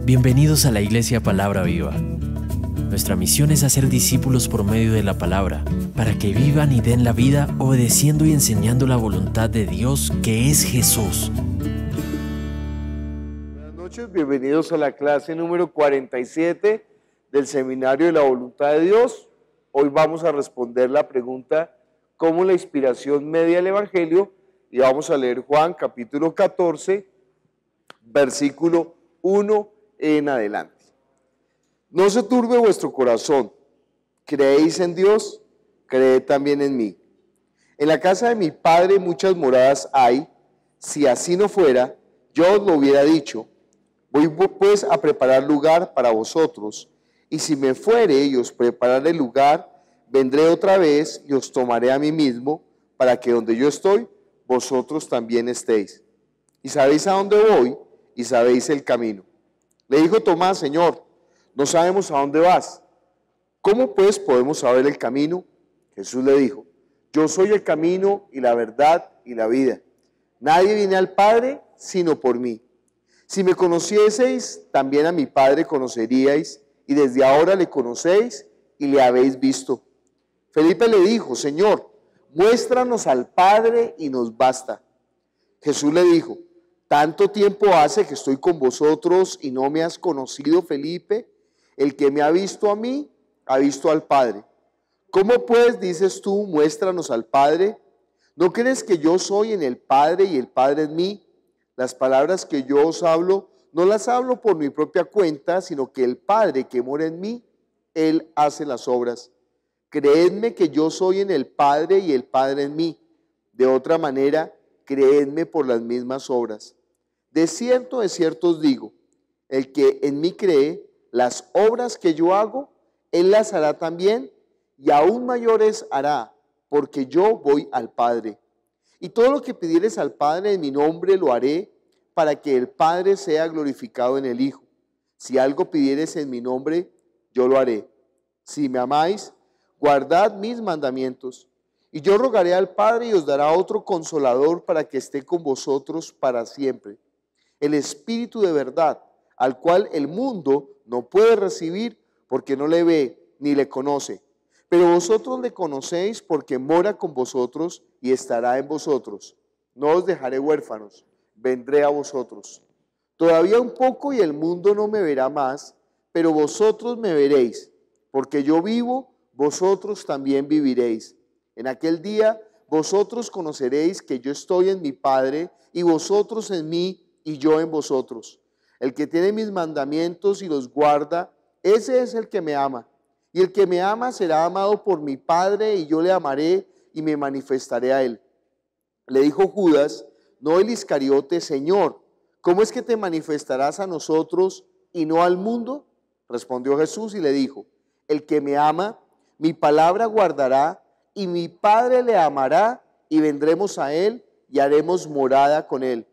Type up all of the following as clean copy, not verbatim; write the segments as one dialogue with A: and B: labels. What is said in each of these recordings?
A: Bienvenidos a la Iglesia Palabra Viva. Nuestra misión es hacer discípulos por medio de la palabra, para que vivan y den la vida obedeciendo y enseñando la voluntad de Dios, que es Jesús.
B: Buenas noches, bienvenidos a la clase número 47 del Seminario de la Voluntad de Dios. Hoy vamos a responder la pregunta, ¿cómo la inspiración media el Evangelio? Y vamos a leer Juan capítulo 14, versículo 1 en adelante. No se turbe vuestro corazón, creéis en Dios, creed también en mí. En la casa de mi Padre muchas moradas hay, si así no fuera, yo os lo hubiera dicho. Voy pues a preparar lugar para vosotros, y si me fuere y os prepararé lugar, vendré otra vez y os tomaré a mí mismo, para que donde yo estoy, vosotros también estéis. Y sabéis a dónde voy, y sabéis el camino. Le dijo Tomás: Señor, no sabemos a dónde vas. ¿Cómo pues podemos saber el camino? Jesús le dijo: yo soy el camino y la verdad y la vida. Nadie viene al Padre sino por mí. Si me conocieseis, también a mi Padre conoceríais, y desde ahora le conocéis y le habéis visto. Felipe le dijo: Señor, muéstranos al Padre y nos basta. Jesús le dijo: ¿tanto tiempo hace que estoy con vosotros y no me has conocido, Felipe? El que me ha visto a mí, ha visto al Padre. ¿Cómo pues dices tú, muéstranos al Padre? ¿No crees que yo soy en el Padre y el Padre en mí? Las palabras que yo os hablo, no las hablo por mi propia cuenta, sino que el Padre que mora en mí, Él hace las obras. Creedme que yo soy en el Padre y el Padre en mí. De otra manera, creedme por las mismas obras. De cierto os digo, el que en mí cree, las obras que yo hago, él las hará también, y aún mayores hará, porque yo voy al Padre. Y todo lo que pidieres al Padre en mi nombre lo haré, para que el Padre sea glorificado en el Hijo. Si algo pidieres en mi nombre, yo lo haré. Si me amáis, guardad mis mandamientos. Y yo rogaré al Padre y os dará otro Consolador para que esté con vosotros para siempre. El Espíritu de verdad, al cual el mundo no puede recibir porque no le ve ni le conoce. Pero vosotros le conocéis porque mora con vosotros y estará en vosotros. No os dejaré huérfanos, vendré a vosotros. Todavía un poco y el mundo no me verá más, pero vosotros me veréis. Porque yo vivo, vosotros también viviréis. En aquel día vosotros conoceréis que yo estoy en mi Padre y vosotros en mí y yo en vosotros. El que tiene mis mandamientos y los guarda, ese es el que me ama. Y el que me ama será amado por mi Padre, y yo le amaré y me manifestaré a él. Le dijo Judas, no el Iscariote: Señor, ¿cómo es que te manifestarás a nosotros y no al mundo? Respondió Jesús y le dijo: el que me ama, mi palabra guardará, y mi Padre le amará, y vendremos a él y haremos morada con él.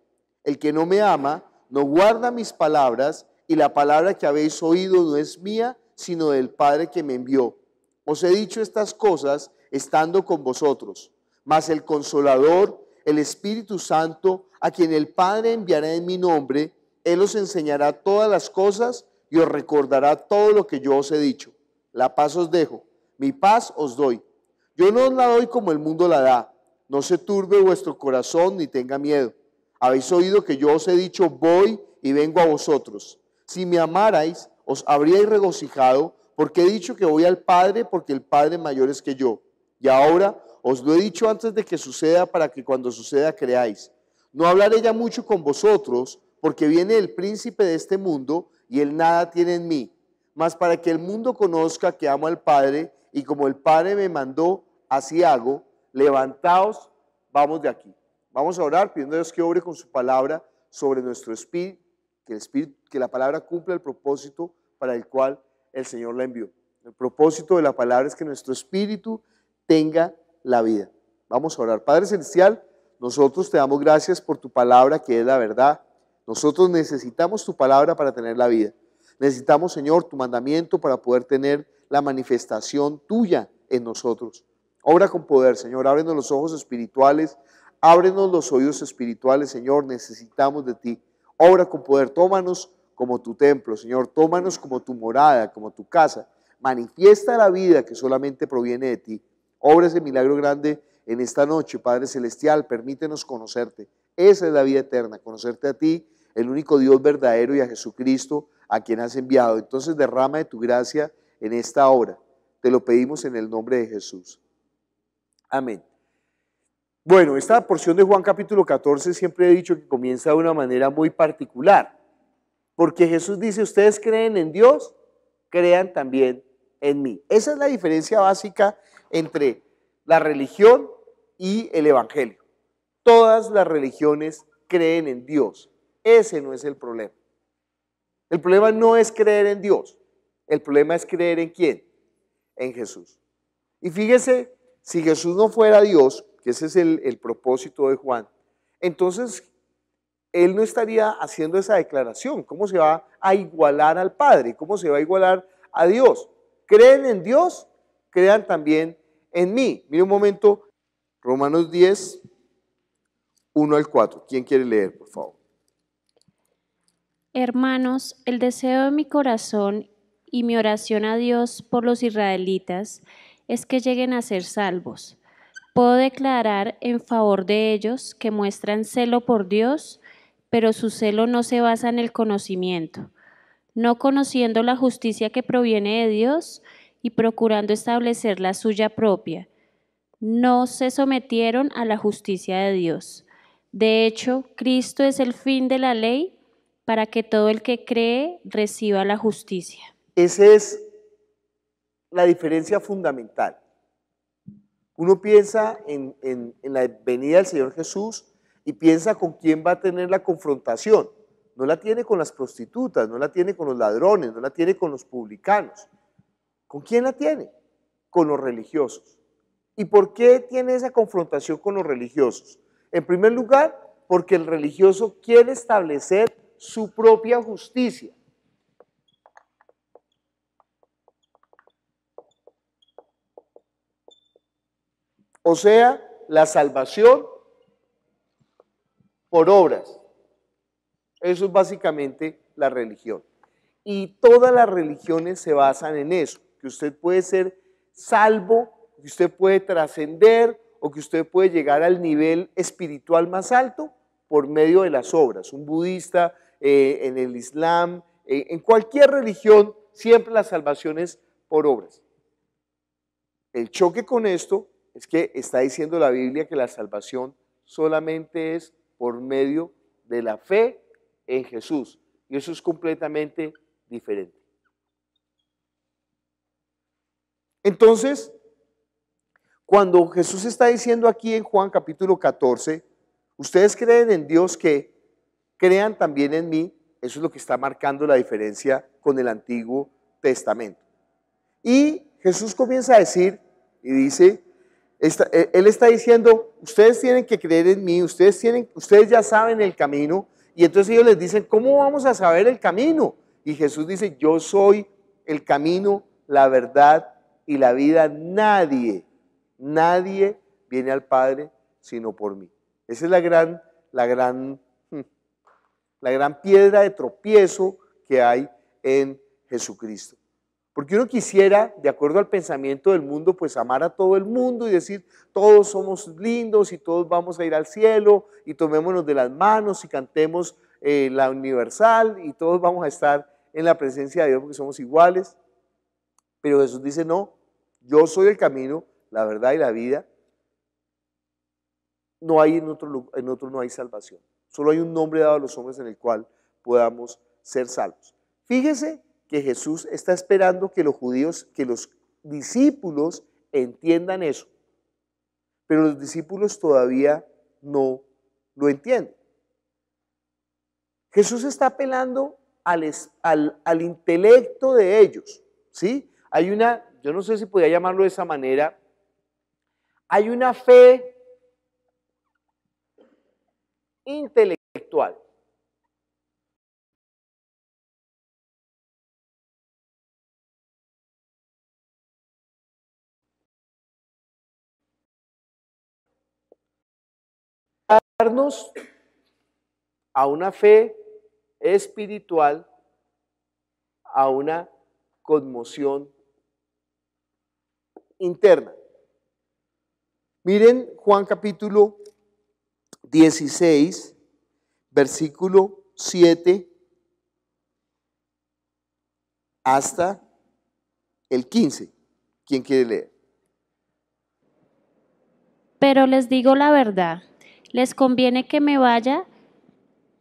B: El que no me ama, no guarda mis palabras, y la palabra que habéis oído no es mía, sino del Padre que me envió. Os he dicho estas cosas estando con vosotros, mas el Consolador, el Espíritu Santo, a quien el Padre enviará en mi nombre, Él os enseñará todas las cosas y os recordará todo lo que yo os he dicho. La paz os dejo, mi paz os doy. Yo no os la doy como el mundo la da. No se turbe vuestro corazón ni tenga miedo. Habéis oído que yo os he dicho: voy y vengo a vosotros. Si me amarais, os habríais regocijado, porque he dicho que voy al Padre, porque el Padre mayor es que yo. Y ahora os lo he dicho antes de que suceda, para que cuando suceda creáis. No hablaré ya mucho con vosotros, porque viene el príncipe de este mundo, y él nada tiene en mí. Mas para que el mundo conozca que amo al Padre, y como el Padre me mandó, así hago. Levantaos, vamos de aquí. Vamos a orar pidiendo a Dios que obre con su palabra sobre nuestro espíritu, que la palabra cumpla el propósito para el cual el Señor la envió. El propósito de la palabra es que nuestro espíritu tenga la vida. Vamos a orar. Padre Celestial, nosotros te damos gracias por tu palabra, que es la verdad. Nosotros necesitamos tu palabra para tener la vida. Necesitamos, Señor, tu mandamiento para poder tener la manifestación tuya en nosotros. Obra con poder, Señor. Ábrenos los ojos espirituales. Ábrenos los oídos espirituales, Señor. Necesitamos de ti. Obra con poder. Tómanos como tu templo, Señor. Tómanos como tu morada, como tu casa. Manifiesta la vida que solamente proviene de ti. Obra ese milagro grande en esta noche, Padre Celestial. Permítenos conocerte. Esa es la vida eterna, conocerte a ti, el único Dios verdadero, y a Jesucristo, a quien has enviado. Entonces derrama de tu gracia en esta hora. Te lo pedimos en el nombre de Jesús. Amén. Bueno, esta porción de Juan capítulo 14 siempre he dicho que comienza de una manera muy particular, porque Jesús dice: ustedes creen en Dios, crean también en mí. Esa es la diferencia básica entre la religión y el evangelio. Todas las religiones creen en Dios. Ese no es el problema. El problema no es creer en Dios. El problema es creer en ¿quién? En Jesús. Y fíjese, si Jesús no fuera Dios, que ese es el propósito de Juan, entonces Él no estaría haciendo esa declaración. ¿Cómo se va a igualar al Padre? ¿Cómo se va a igualar a Dios? ¿Creen en Dios? Crean también en mí. Mire un momento, Romanos 10, 1 al 4. ¿Quién quiere leer, por favor?
C: Hermanos, el deseo de mi corazón y mi oración a Dios por los israelitas es que lleguen a ser salvos. Puedo declarar en favor de ellos que muestran celo por Dios, pero su celo no se basa en el conocimiento, no conociendo la justicia que proviene de Dios y procurando establecer la suya propia. No se sometieron a la justicia de Dios. De hecho, Cristo es el fin de la ley para que todo el que cree reciba la justicia.
B: Esa es la diferencia fundamental. Uno piensa en la venida del Señor Jesús y piensa con quién va a tener la confrontación. No la tiene con las prostitutas, no la tiene con los ladrones, no la tiene con los publicanos. ¿Con quién la tiene? Con los religiosos. ¿Y por qué tiene esa confrontación con los religiosos? En primer lugar, porque el religioso quiere establecer su propia justicia. O sea, la salvación por obras. Eso es básicamente la religión. Y todas las religiones se basan en eso, que usted puede ser salvo, que usted puede trascender o que usted puede llegar al nivel espiritual más alto por medio de las obras. Un budista, en el Islam, en cualquier religión, siempre la salvación es por obras. El choque con esto es que está diciendo la Biblia que la salvación solamente es por medio de la fe en Jesús. Y eso es completamente diferente. Entonces, cuando Jesús está diciendo aquí en Juan capítulo 14, ustedes creen en Dios, que crean también en mí, eso es lo que está marcando la diferencia con el Antiguo Testamento. Y Jesús comienza a decir, y dice, Él está diciendo, ustedes tienen que creer en mí, ustedes ya saben el camino, y entonces ellos les dicen, ¿cómo vamos a saber el camino? Y Jesús dice, yo soy el camino, la verdad y la vida. Nadie viene al Padre sino por mí. Esa es la gran piedra de tropiezo que hay en Jesucristo. Porque uno quisiera, de acuerdo al pensamiento del mundo, pues amar a todo el mundo y decir, todos somos lindos y todos vamos a ir al cielo y tomémonos de las manos y cantemos la universal y todos vamos a estar en la presencia de Dios porque somos iguales. Pero Jesús dice, no, yo soy el camino, la verdad y la vida. No hay en otro no hay salvación. Solo hay un nombre dado a los hombres en el cual podamos ser salvos. Fíjese que Jesús está esperando que los judíos, que los discípulos entiendan eso. Pero los discípulos todavía no lo entienden. Jesús está apelando al intelecto de ellos, ¿sí? Hay yo no sé si podría llamarlo de esa manera, hay una fe intelectual. Darnos a una fe espiritual a una conmoción interna. Miren Juan capítulo 16, versículo 7 hasta el 15. ¿Quién quiere leer?
C: Pero les digo la verdad, les conviene que me vaya,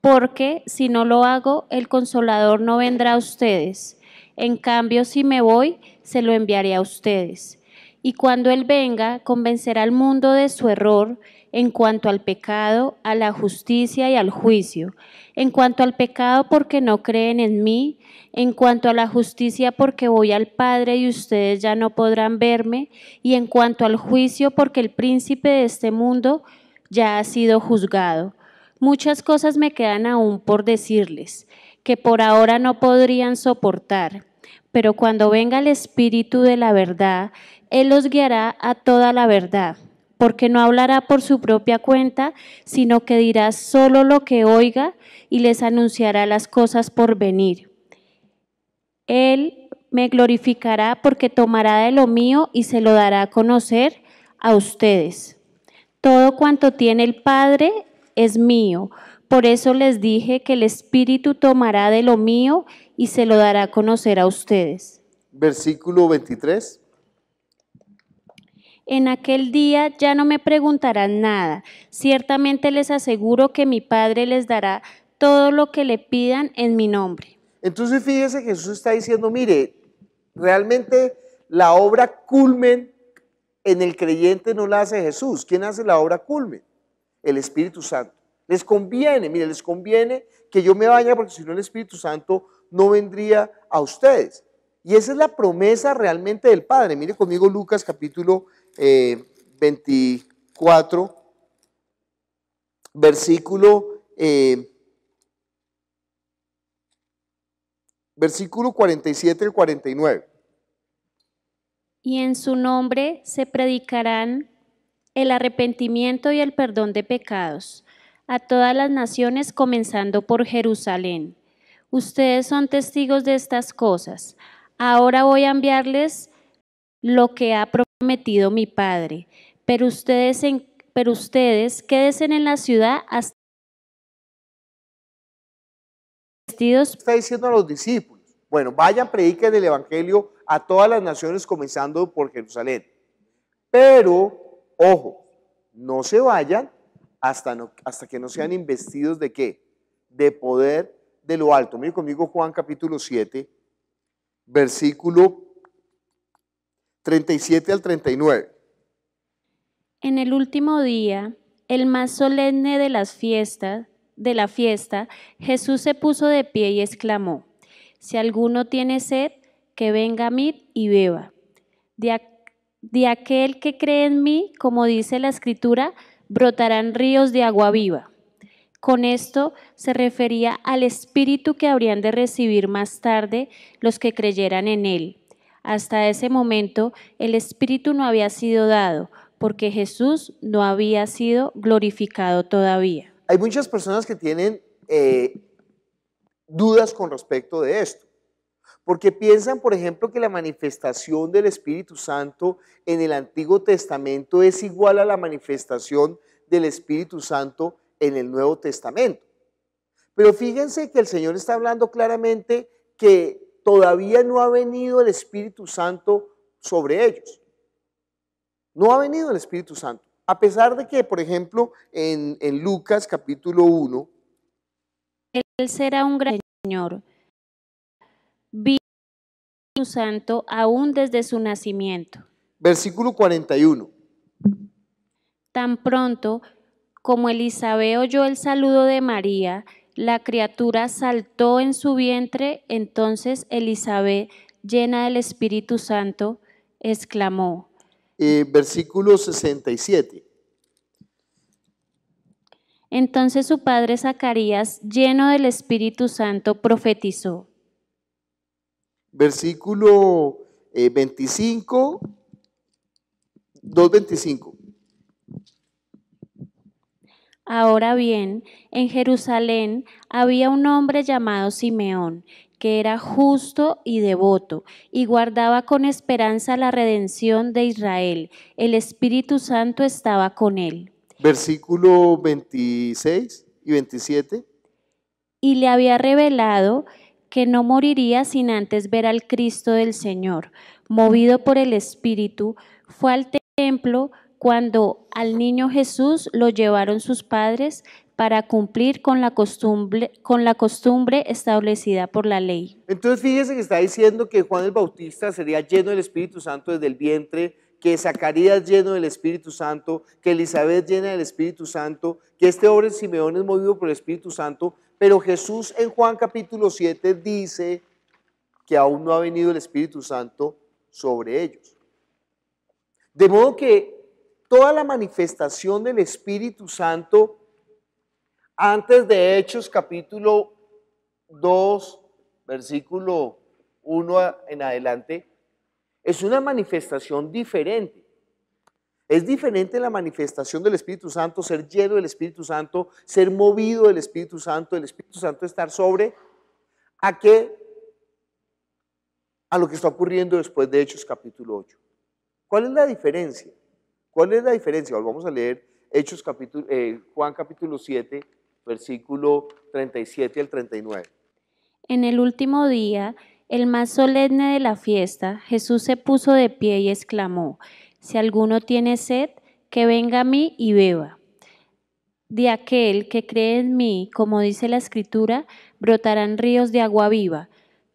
C: porque si no lo hago, el Consolador no vendrá a ustedes. En cambio, si me voy, se lo enviaré a ustedes. Y cuando Él venga, convencerá al mundo de su error en cuanto al pecado, a la justicia y al juicio. En cuanto al pecado, porque no creen en mí. En cuanto a la justicia, porque voy al Padre y ustedes ya no podrán verme. Y en cuanto al juicio, porque el príncipe de este mundo ya ha sido juzgado. Muchas cosas me quedan aún por decirles, que por ahora no podrían soportar. Pero cuando venga el Espíritu de la verdad, Él los guiará a toda la verdad, porque no hablará por su propia cuenta, sino que dirá solo lo que oiga y les anunciará las cosas por venir. Él me glorificará porque tomará de lo mío y se lo dará a conocer a ustedes. Todo cuanto tiene el Padre es mío. Por eso les dije que el Espíritu tomará de lo mío y se lo dará a conocer a ustedes.
B: Versículo 23.
C: En aquel día ya no me preguntarán nada. Ciertamente les aseguro que mi Padre les dará todo lo que le pidan en mi nombre.
B: Entonces fíjese que Jesús está diciendo, mire, realmente la obra culmen en el creyente no la hace Jesús. ¿Quién hace la obra culmen? El Espíritu Santo. Les conviene, mire, les conviene que yo me vaya porque si no el Espíritu Santo no vendría a ustedes. Y esa es la promesa realmente del Padre. Mire conmigo Lucas capítulo 24, versículo 47 al 49.
C: Y en su nombre se predicarán el arrepentimiento y el perdón de pecados a todas las naciones, comenzando por Jerusalén. Ustedes son testigos de estas cosas. Ahora voy a enviarles lo que ha prometido mi Padre, pero ustedes quédense en la ciudad hasta vestidos.
B: Está diciendo a los discípulos, bueno, vayan, prediquen el Evangelio a todas las naciones, comenzando por Jerusalén. Pero, ojo, no se vayan hasta que no sean investidos de ¿qué? De poder de lo alto. Mire conmigo Juan capítulo 7, versículo 37 al 39.
C: En el último día, el más solemne de la fiesta, Jesús se puso de pie y exclamó: Si alguno tiene sed, que venga a mí y beba. De aquel que cree en mí, como dice la Escritura, brotarán ríos de agua viva. Con esto se refería al Espíritu que habrían de recibir más tarde los que creyeran en Él. Hasta ese momento el Espíritu no había sido dado, porque Jesús no había sido glorificado todavía.
B: Hay muchas personas que tienen dudas con respecto de esto, porque piensan, por ejemplo, que la manifestación del Espíritu Santo en el Antiguo Testamento es igual a la manifestación del Espíritu Santo en el Nuevo Testamento. Pero fíjense que el Señor está hablando claramente que todavía no ha venido el Espíritu Santo sobre ellos. No ha venido el Espíritu Santo. A pesar de que, por ejemplo, en Lucas capítulo 1,
C: Él será un gran Señor. Vino el Espíritu Santo aún desde su nacimiento.
B: versículo 41.
C: Tan pronto como Elisabet oyó el saludo de María, la criatura saltó en su vientre. Entonces Elisabet, llena del Espíritu Santo, exclamó.
B: Versículo 67.
C: Entonces su padre Zacarías, lleno del Espíritu Santo, profetizó.
B: Versículo 25, 2:25.
C: Ahora bien, en Jerusalén había un hombre llamado Simeón, que era justo y devoto, y guardaba con esperanza la redención de Israel. El Espíritu Santo estaba con él.
B: Versículo 26 y 27.
C: Y le había revelado que no moriría sin antes ver al Cristo del Señor. Movido por el Espíritu, fue al templo cuando al niño Jesús lo llevaron sus padres para cumplir con la costumbre establecida por la ley.
B: Entonces fíjese que está diciendo que Juan el Bautista sería lleno del Espíritu Santo desde el vientre, que Zacarías lleno del Espíritu Santo, que Elizabeth llena del Espíritu Santo, que este hombre Simeón es movido por el Espíritu Santo, pero Jesús en Juan capítulo 7 dice que aún no ha venido el Espíritu Santo sobre ellos. De modo que toda la manifestación del Espíritu Santo antes de Hechos capítulo 2, versículo 1 en adelante, es una manifestación diferente. Es diferente la manifestación del Espíritu Santo, ser lleno del Espíritu Santo, ser movido del Espíritu Santo, el Espíritu Santo estar sobre, a lo que está ocurriendo después de Hechos capítulo 8. ¿Cuál es la diferencia? ¿Cuál es la diferencia? Vamos a leer Juan capítulo 7, versículo 37 al 39.
C: En el último día, el más solemne de la fiesta, Jesús se puso de pie y exclamó: si alguno tiene sed, que venga a mí y beba. De aquel que cree en mí, como dice la Escritura, brotarán ríos de agua viva.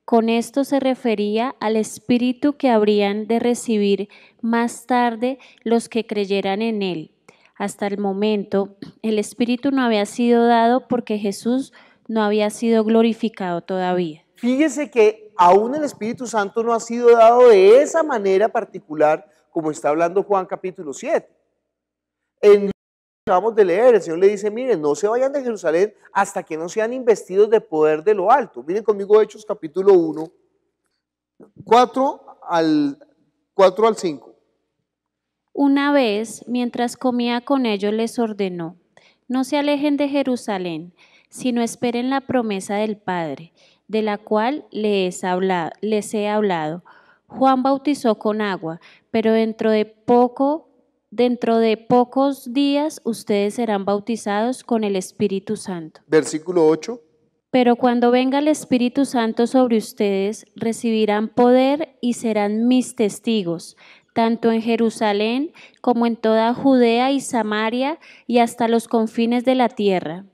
C: Con esto se refería al Espíritu que habrían de recibir más tarde los que creyeran en él. Hasta el momento, el Espíritu no había sido dado porque Jesús no había sido glorificado todavía.
B: Fíjese que aún el Espíritu Santo no ha sido dado de esa manera particular como está hablando Juan capítulo 7. En lo que acabamos de leer, el Señor le dice, miren, no se vayan de Jerusalén hasta que no sean investidos de poder de lo alto. Miren conmigo Hechos capítulo 1, 4 al 5.
C: Una vez, mientras comía con ellos, les ordenó: no se alejen de Jerusalén, sino esperen la promesa del Padre, de la cual les he hablado. Juan bautizó con agua, pero dentro de pocos días ustedes serán bautizados con el Espíritu Santo.
B: Versículo 8.
C: Pero cuando venga el Espíritu Santo sobre ustedes, recibirán poder y serán mis testigos, tanto en Jerusalén como en toda Judea y Samaria y hasta los confines de la tierra.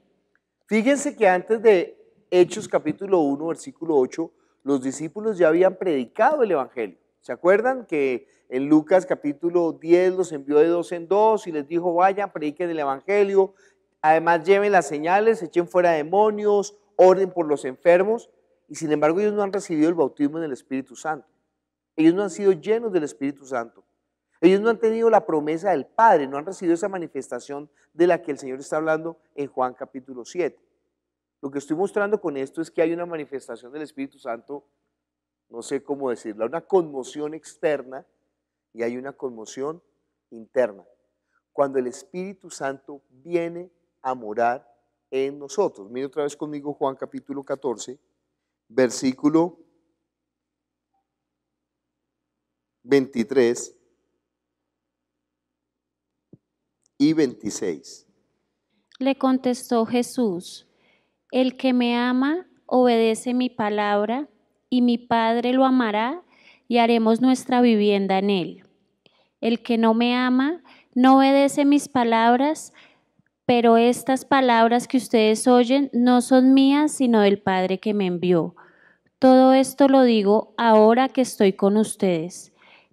B: Fíjense que antes de Hechos capítulo 1, versículo 8, los discípulos ya habían predicado el Evangelio. ¿Se acuerdan que en Lucas capítulo 10 los envió de dos en dos y les dijo, vayan, prediquen el Evangelio, además lleven las señales, echen fuera demonios, oren por los enfermos? Y sin embargo ellos no han recibido el bautismo en el Espíritu Santo. Ellos no han sido llenos del Espíritu Santo. Ellos no han tenido la promesa del Padre, no han recibido esa manifestación de la que el Señor está hablando en Juan capítulo 7. Lo que estoy mostrando con esto es que hay una manifestación del Espíritu Santo, no sé cómo decirla, una conmoción externa y hay una conmoción interna. Cuando el Espíritu Santo viene a morar en nosotros. Mire otra vez conmigo Juan capítulo 14, versículo 23 y 26.
C: Le contestó Jesús: el que me ama obedece mi palabra, y mi Padre lo amará y haremos nuestra vivienda en él. El que no me ama no obedece mis palabras, pero estas palabras que ustedes oyen no son mías, sino del Padre que me envió. Todo esto lo digo ahora que estoy con ustedes.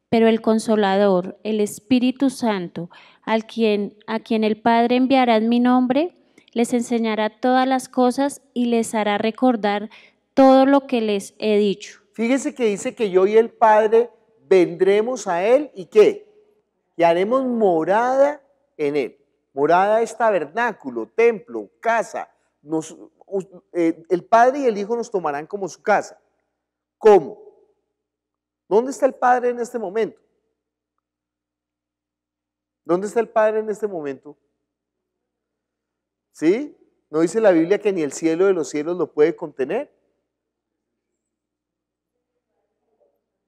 C: Pero el Consolador, el Espíritu Santo, a quien el Padre enviará en mi nombre, les enseñará todas las cosas y les hará recordar todo lo que les he dicho.
B: Fíjese que dice que yo y el Padre vendremos a Él y ¿qué? Y haremos morada en Él. Morada es tabernáculo, templo, casa. El Padre y el Hijo nos tomarán como su casa. ¿Cómo? ¿Dónde está el Padre en este momento? ¿Dónde está el Padre en este momento? ¿Sí? ¿No dice la Biblia que ni el cielo de los cielos lo puede contener?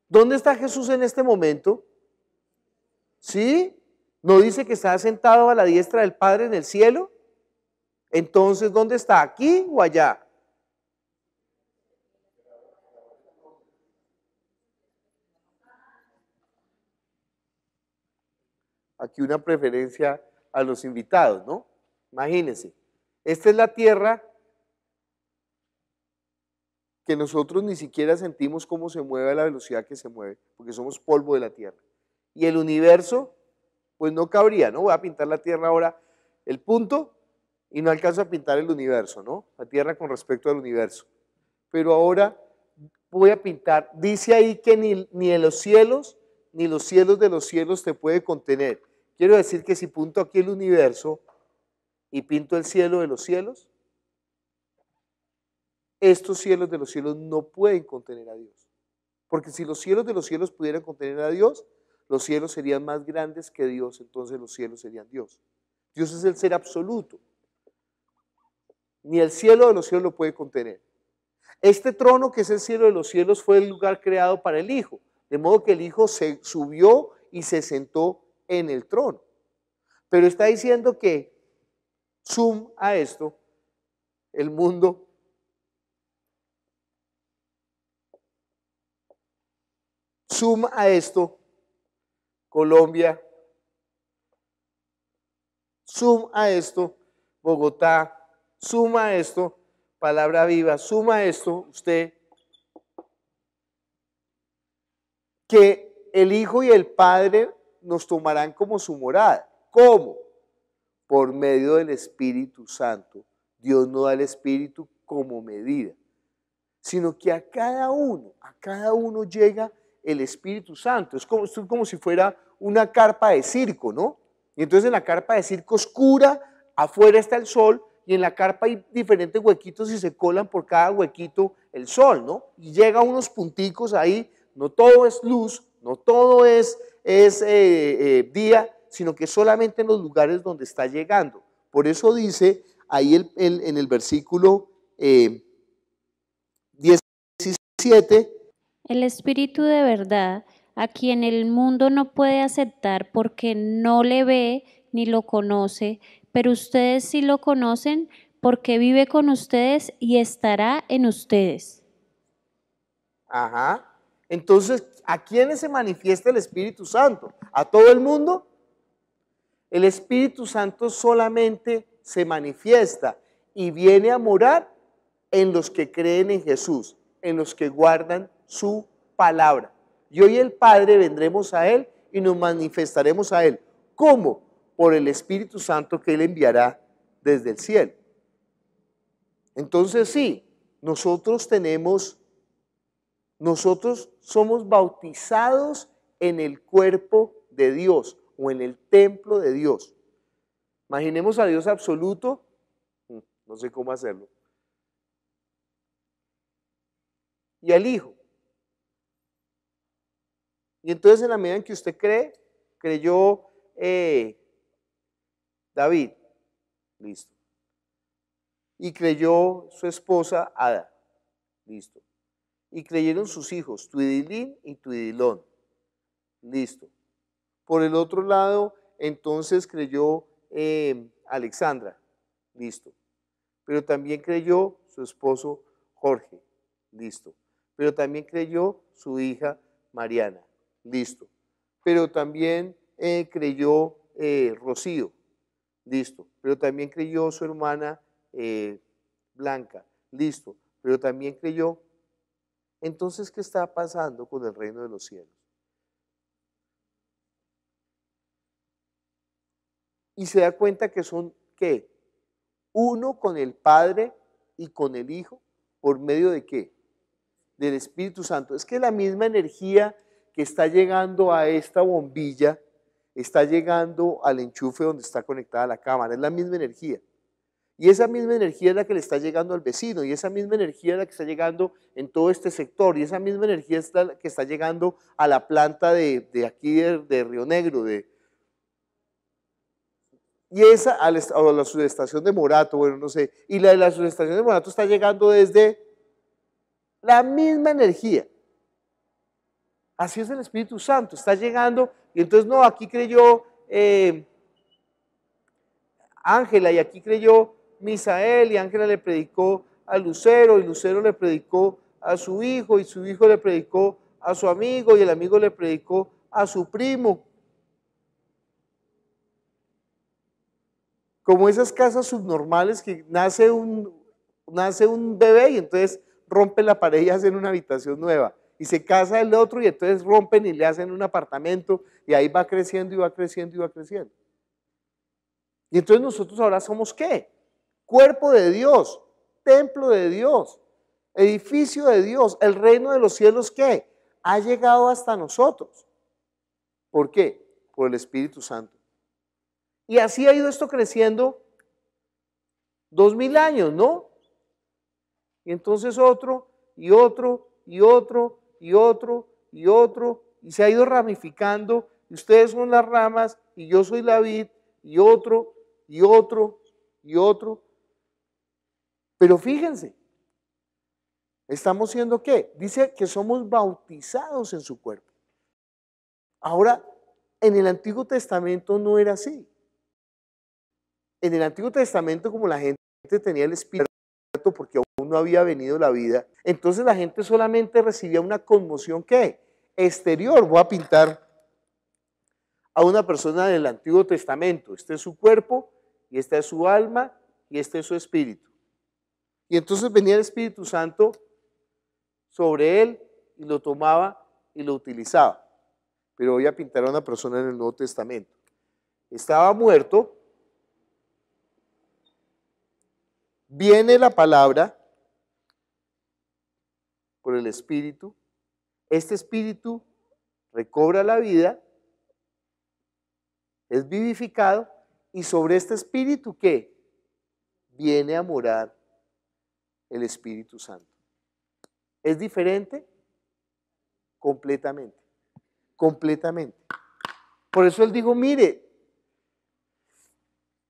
B: ¿Dónde está Jesús en este momento? ¿Sí? ¿No dice que está sentado a la diestra del Padre en el cielo? Entonces, ¿dónde está? ¿Aquí o allá? Aquí una preferencia a los invitados, ¿no? Imagínense, esta es la tierra que nosotros ni siquiera sentimos cómo se mueve a la velocidad que se mueve, porque somos polvo de la tierra. Y el universo, pues no cabría, ¿no? Voy a pintar la tierra ahora, el punto, y no alcanzo a pintar el universo, ¿no? La tierra con respecto al universo. Pero ahora voy a pintar, dice ahí que ni en los cielos, ni los cielos de los cielos te puede contener. Quiero decir que si punto aquí el universo y pinto el cielo de los cielos, estos cielos de los cielos no pueden contener a Dios. Porque si los cielos de los cielos pudieran contener a Dios, los cielos serían más grandes que Dios, entonces los cielos serían Dios. Dios es el ser absoluto. Ni el cielo de los cielos lo puede contener. Este trono que es el cielo de los cielos fue el lugar creado para el Hijo, de modo que el Hijo se subió y se sentó en el trono. Pero está diciendo que, zoom a esto, el mundo zoom a esto, Colombia, zoom a esto, Bogotá, zoom a esto, Palabra Viva, suma esto, usted, que el Hijo y el Padre nos tomarán como su morada. ¿Cómo? Por medio del Espíritu Santo. Dios no da el Espíritu como medida, sino que a cada uno llega el Espíritu Santo. Es como si fuera una carpa de circo, ¿no? Y entonces en la carpa de circo oscura, afuera está el sol, y en la carpa hay diferentes huequitos y se colan por cada huequito el sol, ¿no? Y llega a unos punticos ahí, no todo es luz, no todo es día, sino que solamente en los lugares donde está llegando. Por eso dice ahí en el versículo 17,
C: el Espíritu de verdad, a quien el mundo no puede aceptar porque no le ve ni lo conoce, pero ustedes sí lo conocen porque vive con ustedes y estará en ustedes.
B: Ajá. Entonces, ¿a quiénes se manifiesta el Espíritu Santo? ¿A todo el mundo? El Espíritu Santo solamente se manifiesta y viene a morar en los que creen en Jesús, en los que guardan su palabra. Yo y el Padre vendremos a Él y nos manifestaremos a Él. ¿Cómo? Por el Espíritu Santo que Él enviará desde el cielo. Entonces sí, nosotros somos bautizados en el cuerpo de Dios o en el templo de Dios. Imaginemos a Dios absoluto, no sé cómo hacerlo, y al Hijo. Y entonces en la medida en que usted creyó David, listo. Y creyó su esposa Ada, listo. Y creyeron sus hijos, Tuidilín y Tuidilón, listo. Por el otro lado, entonces creyó Alexandra, listo. Pero también creyó su esposo Jorge, listo. Pero también creyó su hija Mariana, listo. Pero también creyó Rocío, listo. Pero también creyó su hermana Blanca, listo. Pero también creyó. Entonces, ¿qué está pasando con el reino de los cielos? Y se da cuenta que son, ¿qué? Uno con el Padre y con el Hijo, ¿por medio de qué? Del Espíritu Santo. Es que la misma energía que está llegando a esta bombilla, está llegando al enchufe donde está conectada la cámara, es la misma energía. Y esa misma energía es la que le está llegando al vecino, y esa misma energía es la que está llegando en todo este sector, y esa misma energía es la que está llegando a la planta de aquí de Río Negro, y esa a la subestación de Morato, bueno, no sé, y la de la subestación de Morato está llegando desde la misma energía. Así es el Espíritu Santo, está llegando y entonces no, aquí creyó Ángela y aquí creyó Misael y Ángela le predicó a Lucero y Lucero le predicó a su hijo y su hijo le predicó a su amigo y el amigo le predicó a su primo. Como esas casas subnormales que nace un bebé y entonces rompen la pared y hacen una habitación nueva. Y se casa el otro y entonces rompen y le hacen un apartamento y ahí va creciendo y va creciendo y va creciendo. Y entonces nosotros ahora somos ¿qué? Cuerpo de Dios, templo de Dios, edificio de Dios, el reino de los cielos ¿qué? Ha llegado hasta nosotros. ¿Por qué? Por el Espíritu Santo. Y así ha ido esto creciendo 2000 años, ¿no? Y entonces otro, y otro, y otro, y otro, y otro, y se ha ido ramificando, y ustedes son las ramas, y yo soy la vid, y otro, y otro, y otro. Pero fíjense, ¿estamos siendo qué? Dice que somos bautizados en su cuerpo. Ahora, en el Antiguo Testamento no era así. En el Antiguo Testamento, como la gente tenía el Espíritu Santo porque aún no había venido la vida, entonces la gente solamente recibía una conmoción ¿qué? Exterior. Voy a pintar a una persona del Antiguo Testamento. Este es su cuerpo, y esta es su alma, y este es su espíritu. Y entonces venía el Espíritu Santo sobre él y lo tomaba y lo utilizaba. Pero voy a pintar a una persona en el Nuevo Testamento. Estaba muerto. Viene la palabra por el Espíritu. Este Espíritu recobra la vida, es vivificado, y sobre este Espíritu, ¿qué? Viene a morar el Espíritu Santo. ¿Es diferente? Completamente. Completamente. Por eso él dijo, mire,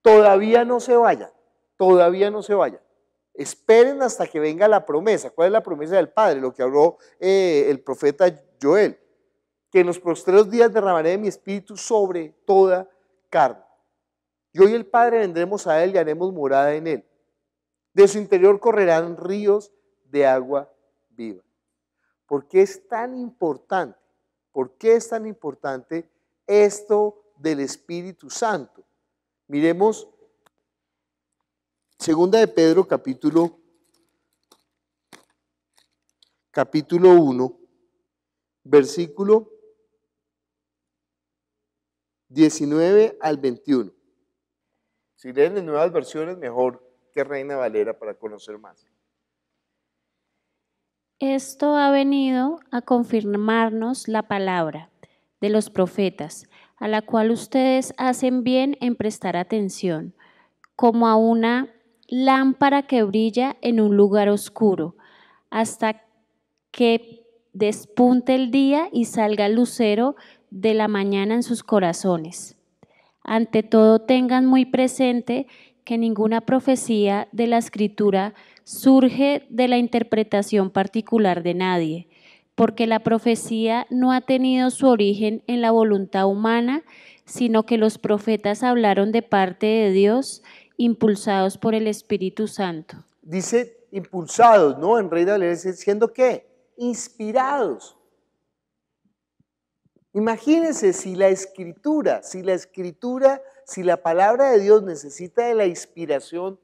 B: todavía no se vayan. Todavía no se vayan. Esperen hasta que venga la promesa. ¿Cuál es la promesa del Padre? Lo que habló el profeta Joel. Que en los postreros días derramaré de mi espíritu sobre toda carne. Yo y el Padre vendremos a él y haremos morada en él. De su interior correrán ríos de agua viva. ¿Por qué es tan importante? ¿Por qué es tan importante esto del Espíritu Santo? Miremos Segunda de Pedro, capítulo 1, versículo 19 al 21. Si leen en nuevas versiones, mejor que Reina Valera para conocer más.
C: Esto ha venido a confirmarnos la palabra de los profetas, a la cual ustedes hacen bien en prestar atención, como a una lámpara que brilla en un lugar oscuro, hasta que despunte el día y salga el lucero de la mañana en sus corazones. Ante todo, tengan muy presente que ninguna profecía de la Escritura surge de la interpretación particular de nadie, porque la profecía no ha tenido su origen en la voluntad humana, sino que los profetas hablaron de parte de Dios, impulsados por el Espíritu Santo.
B: Dice impulsados, ¿no? En Reina Valera dice, ¿siendo qué? Inspirados. Imagínense si la palabra de Dios necesita de la inspiración,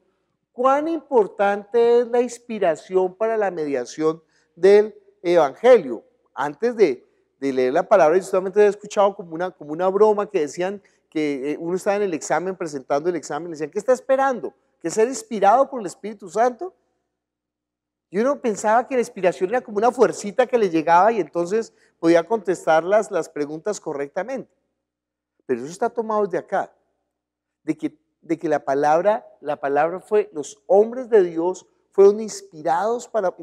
B: cuán importante es la inspiración para la mediación del Evangelio. Antes de leer la palabra, yo solamente he escuchado como una broma que decían que uno estaba en el examen, presentando el examen, le decían, ¿qué está esperando? ¿Que ser inspirado por el Espíritu Santo? Y uno pensaba que la inspiración era como una fuercita que le llegaba y entonces podía contestar las preguntas correctamente. Pero eso está tomado de acá, de que la palabra fue, los hombres de Dios fueron inspirados para,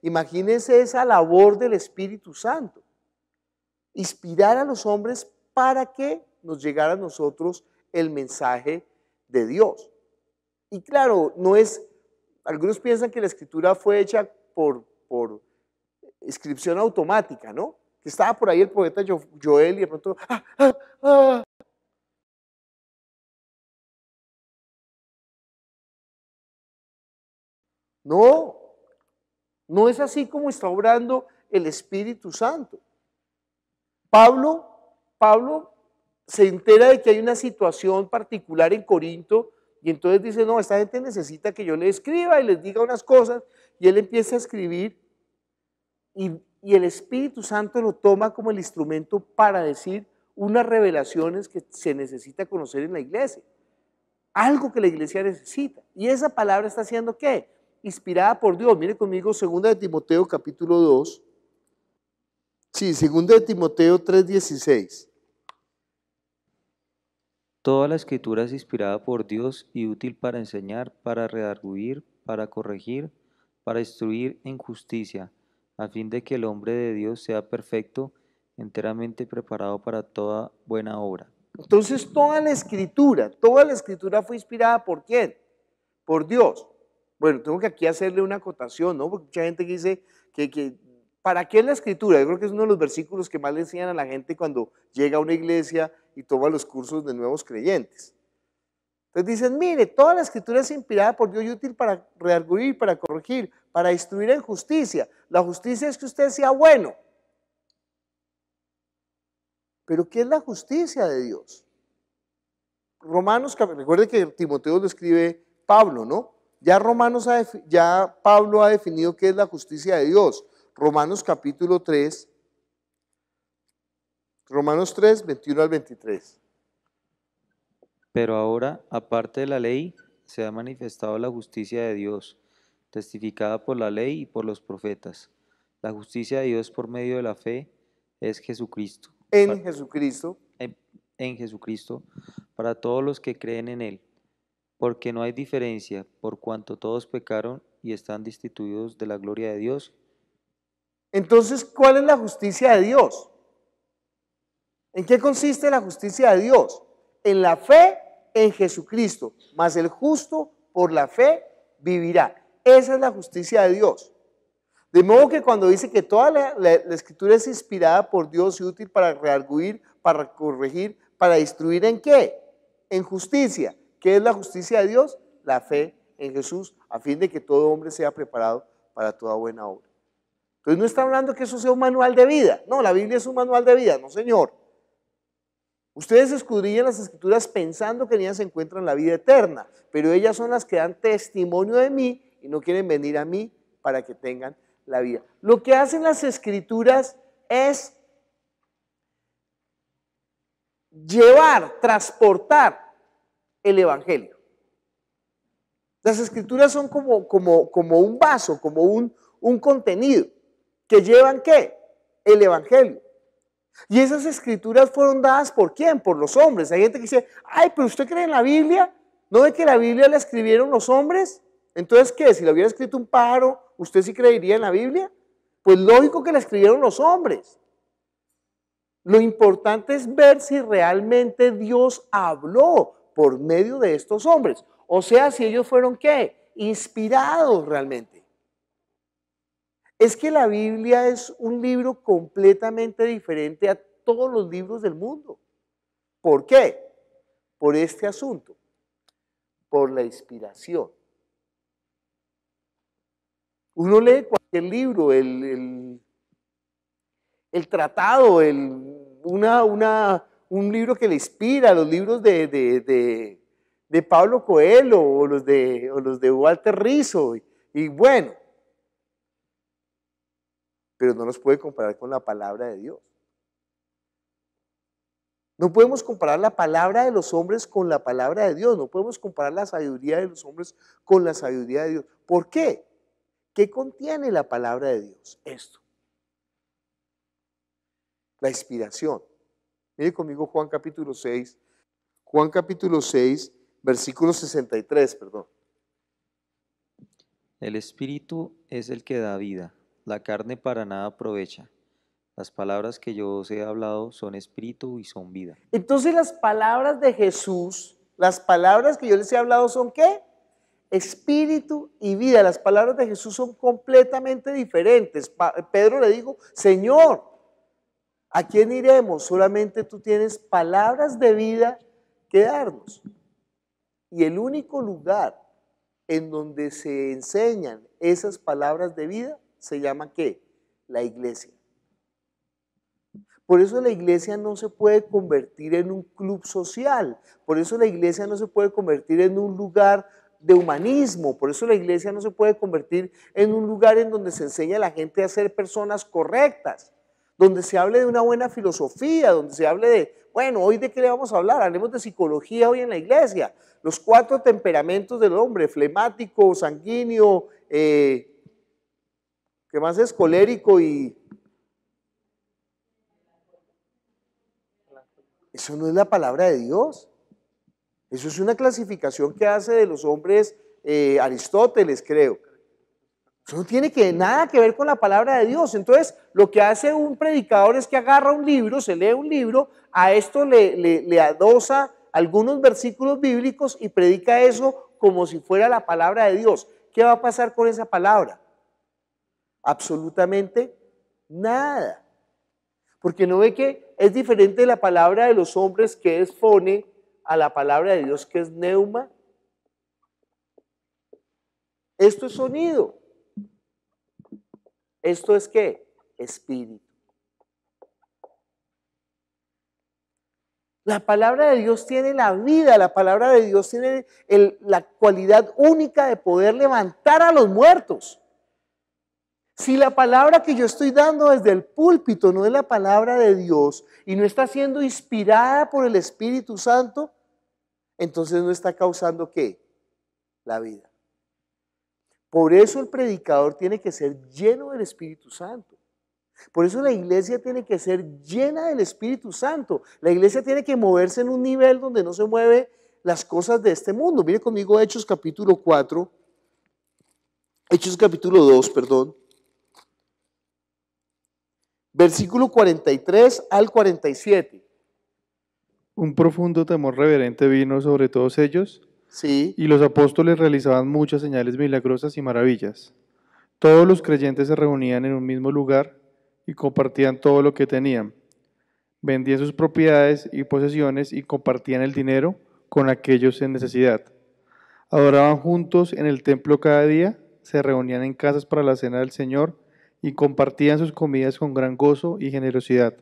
B: imagínense esa labor del Espíritu Santo. Inspirar a los hombres para que nos llegara a nosotros el mensaje de Dios. Y claro, no es... Algunos piensan que la escritura fue hecha por inscripción automática, ¿no? que estaba por ahí el poeta Joel y de pronto, ¡ah, ah, ah! No, no es así como está obrando el Espíritu Santo. Pablo se entera de que hay una situación particular en Corinto y entonces dice, no, esta gente necesita que yo le escriba y les diga unas cosas, y él empieza a escribir y el Espíritu Santo lo toma como el instrumento para decir unas revelaciones que se necesita conocer en la iglesia, algo que la iglesia necesita, y esa palabra está siendo ¿qué? Inspirada por Dios. Mire conmigo 2 de Timoteo capítulo 2, sí, 2 de Timoteo 3:16.
D: Toda la escritura es inspirada por Dios y útil para enseñar, para redarguir, para corregir, para instruir en justicia, a fin de que el hombre de Dios sea perfecto, enteramente preparado para toda buena obra.
B: Entonces toda la escritura fue inspirada ¿por quién? Por Dios. Bueno, tengo que aquí hacerle una acotación, ¿no? Porque mucha gente dice que ¿para qué es la escritura? Yo creo que es uno de los versículos que más le enseñan a la gente cuando llega a una iglesia y toma los cursos de nuevos creyentes. Entonces dicen, mire, toda la escritura es inspirada por Dios y útil para redarguir, para corregir, para instruir en justicia. La justicia es que usted sea bueno. Pero ¿qué es la justicia de Dios? Romanos, recuerde que Timoteo lo escribe Pablo, ¿no? Ya Pablo ha definido qué es la justicia de Dios. Romanos capítulo 3, Romanos 3, 21 al 23.
D: Pero ahora, aparte de la ley, se ha manifestado la justicia de Dios, testificada por la ley y por los profetas. La justicia de Dios por medio de la fe es Jesucristo.
B: En Jesucristo.
D: En Jesucristo, para todos los que creen en Él, porque no hay diferencia, por cuanto todos pecaron y están destituidos de la gloria de Dios.
B: Entonces, ¿cuál es la justicia de Dios? ¿En qué consiste la justicia de Dios? En la fe en Jesucristo, mas el justo por la fe vivirá. Esa es la justicia de Dios. De modo que cuando dice que toda la escritura es inspirada por Dios y útil para redarguir, para corregir, para instruir ¿en qué? En justicia. ¿Qué es la justicia de Dios? La fe en Jesús, a fin de que todo hombre sea preparado para toda buena obra. Entonces no está hablando que eso sea un manual de vida. No, la Biblia es un manual de vida, no señor. Ustedes escudriñan las escrituras pensando que en ellas se encuentran la vida eterna, pero ellas son las que dan testimonio de mí y no quieren venir a mí para que tengan la vida. Lo que hacen las escrituras es llevar, transportar el evangelio. Las escrituras son como un vaso, como un contenido que llevan ¿qué? El evangelio. Y esas escrituras fueron dadas ¿por quién? Por los hombres. Hay gente que dice, ay, pero ¿usted cree en la Biblia? ¿No ve que la Biblia la escribieron los hombres? Entonces, ¿qué? Si la hubiera escrito un pájaro, ¿usted sí creería en la Biblia? Pues lógico que la escribieron los hombres. Lo importante es ver si realmente Dios habló por medio de estos hombres. O sea, si ellos fueron ¿qué? Inspirados realmente. Es que la Biblia es un libro completamente diferente a todos los libros del mundo. ¿Por qué? Por este asunto, por la inspiración. Uno lee cualquier libro, el tratado, un libro que le inspira, los libros de Pablo Coelho o los de Walter Rizzo, y bueno, pero no los puede comparar con la palabra de Dios. No podemos comparar la palabra de los hombres con la palabra de Dios, no podemos comparar la sabiduría de los hombres con la sabiduría de Dios. ¿Por qué? ¿Qué contiene la palabra de Dios? Esto. La inspiración. Mire conmigo Juan capítulo 6, versículo 63, perdón.
D: El Espíritu es el que da vida, la carne para nada aprovecha. Las palabras que yo os he hablado son espíritu y son vida.
B: Entonces las palabras de Jesús, las palabras que yo les he hablado son ¿qué? Espíritu y vida. Las palabras de Jesús son completamente diferentes. Pedro le dijo, Señor, ¿A quién iremos? Solamente tú tienes palabras de vida que darnos. Y el único lugar en donde se enseñan esas palabras de vida se llama ¿qué? La iglesia. Por eso la iglesia no se puede convertir en un club social, por eso la iglesia no se puede convertir en un lugar de humanismo, por eso la iglesia no se puede convertir en un lugar en donde se enseña a la gente a ser personas correctas, donde se hable de una buena filosofía, donde se hable de, bueno, hoy de qué le vamos a hablar, hablemos de psicología hoy en la iglesia, los 4 temperamentos del hombre, flemático, sanguíneo, ¿qué más es? Colérico y... Eso no es la palabra de Dios. Eso es una clasificación que hace de los hombres Aristóteles, creo. Eso no tiene nada que ver con la palabra de Dios. Entonces, lo que hace un predicador es que agarra un libro, se lee un libro, a esto le adosa algunos versículos bíblicos y predica eso como si fuera la palabra de Dios. ¿Qué va a pasar con esa palabra? Absolutamente nada. Porque no ve que es diferente la palabra de los hombres, que es fone, a la palabra de Dios, que es neuma. Esto es sonido. ¿Esto es qué? Espíritu. La palabra de Dios tiene la vida, la palabra de Dios tiene la cualidad única de poder levantar a los muertos. Si la palabra que yo estoy dando desde el púlpito no es la palabra de Dios y no está siendo inspirada por el Espíritu Santo, entonces no está causando ¿qué? La vida. Por eso el predicador tiene que ser lleno del Espíritu Santo. Por eso la iglesia tiene que ser llena del Espíritu Santo. La iglesia tiene que moverse en un nivel donde no se mueven las cosas de este mundo. Mire conmigo Hechos capítulo 4, Hechos capítulo 2, perdón. Versículo 43 al 47.
E: Un profundo temor reverente vino sobre todos ellos,
B: Sí.
E: y los apóstoles realizaban muchas señales milagrosas y maravillas. Todos los creyentes se reunían en un mismo lugar y compartían todo lo que tenían. Vendían sus propiedades y posesiones y compartían el dinero con aquellos en necesidad. Adoraban juntos en el templo cada día, se reunían en casas para la cena del Señor y compartían sus comidas con gran gozo y generosidad.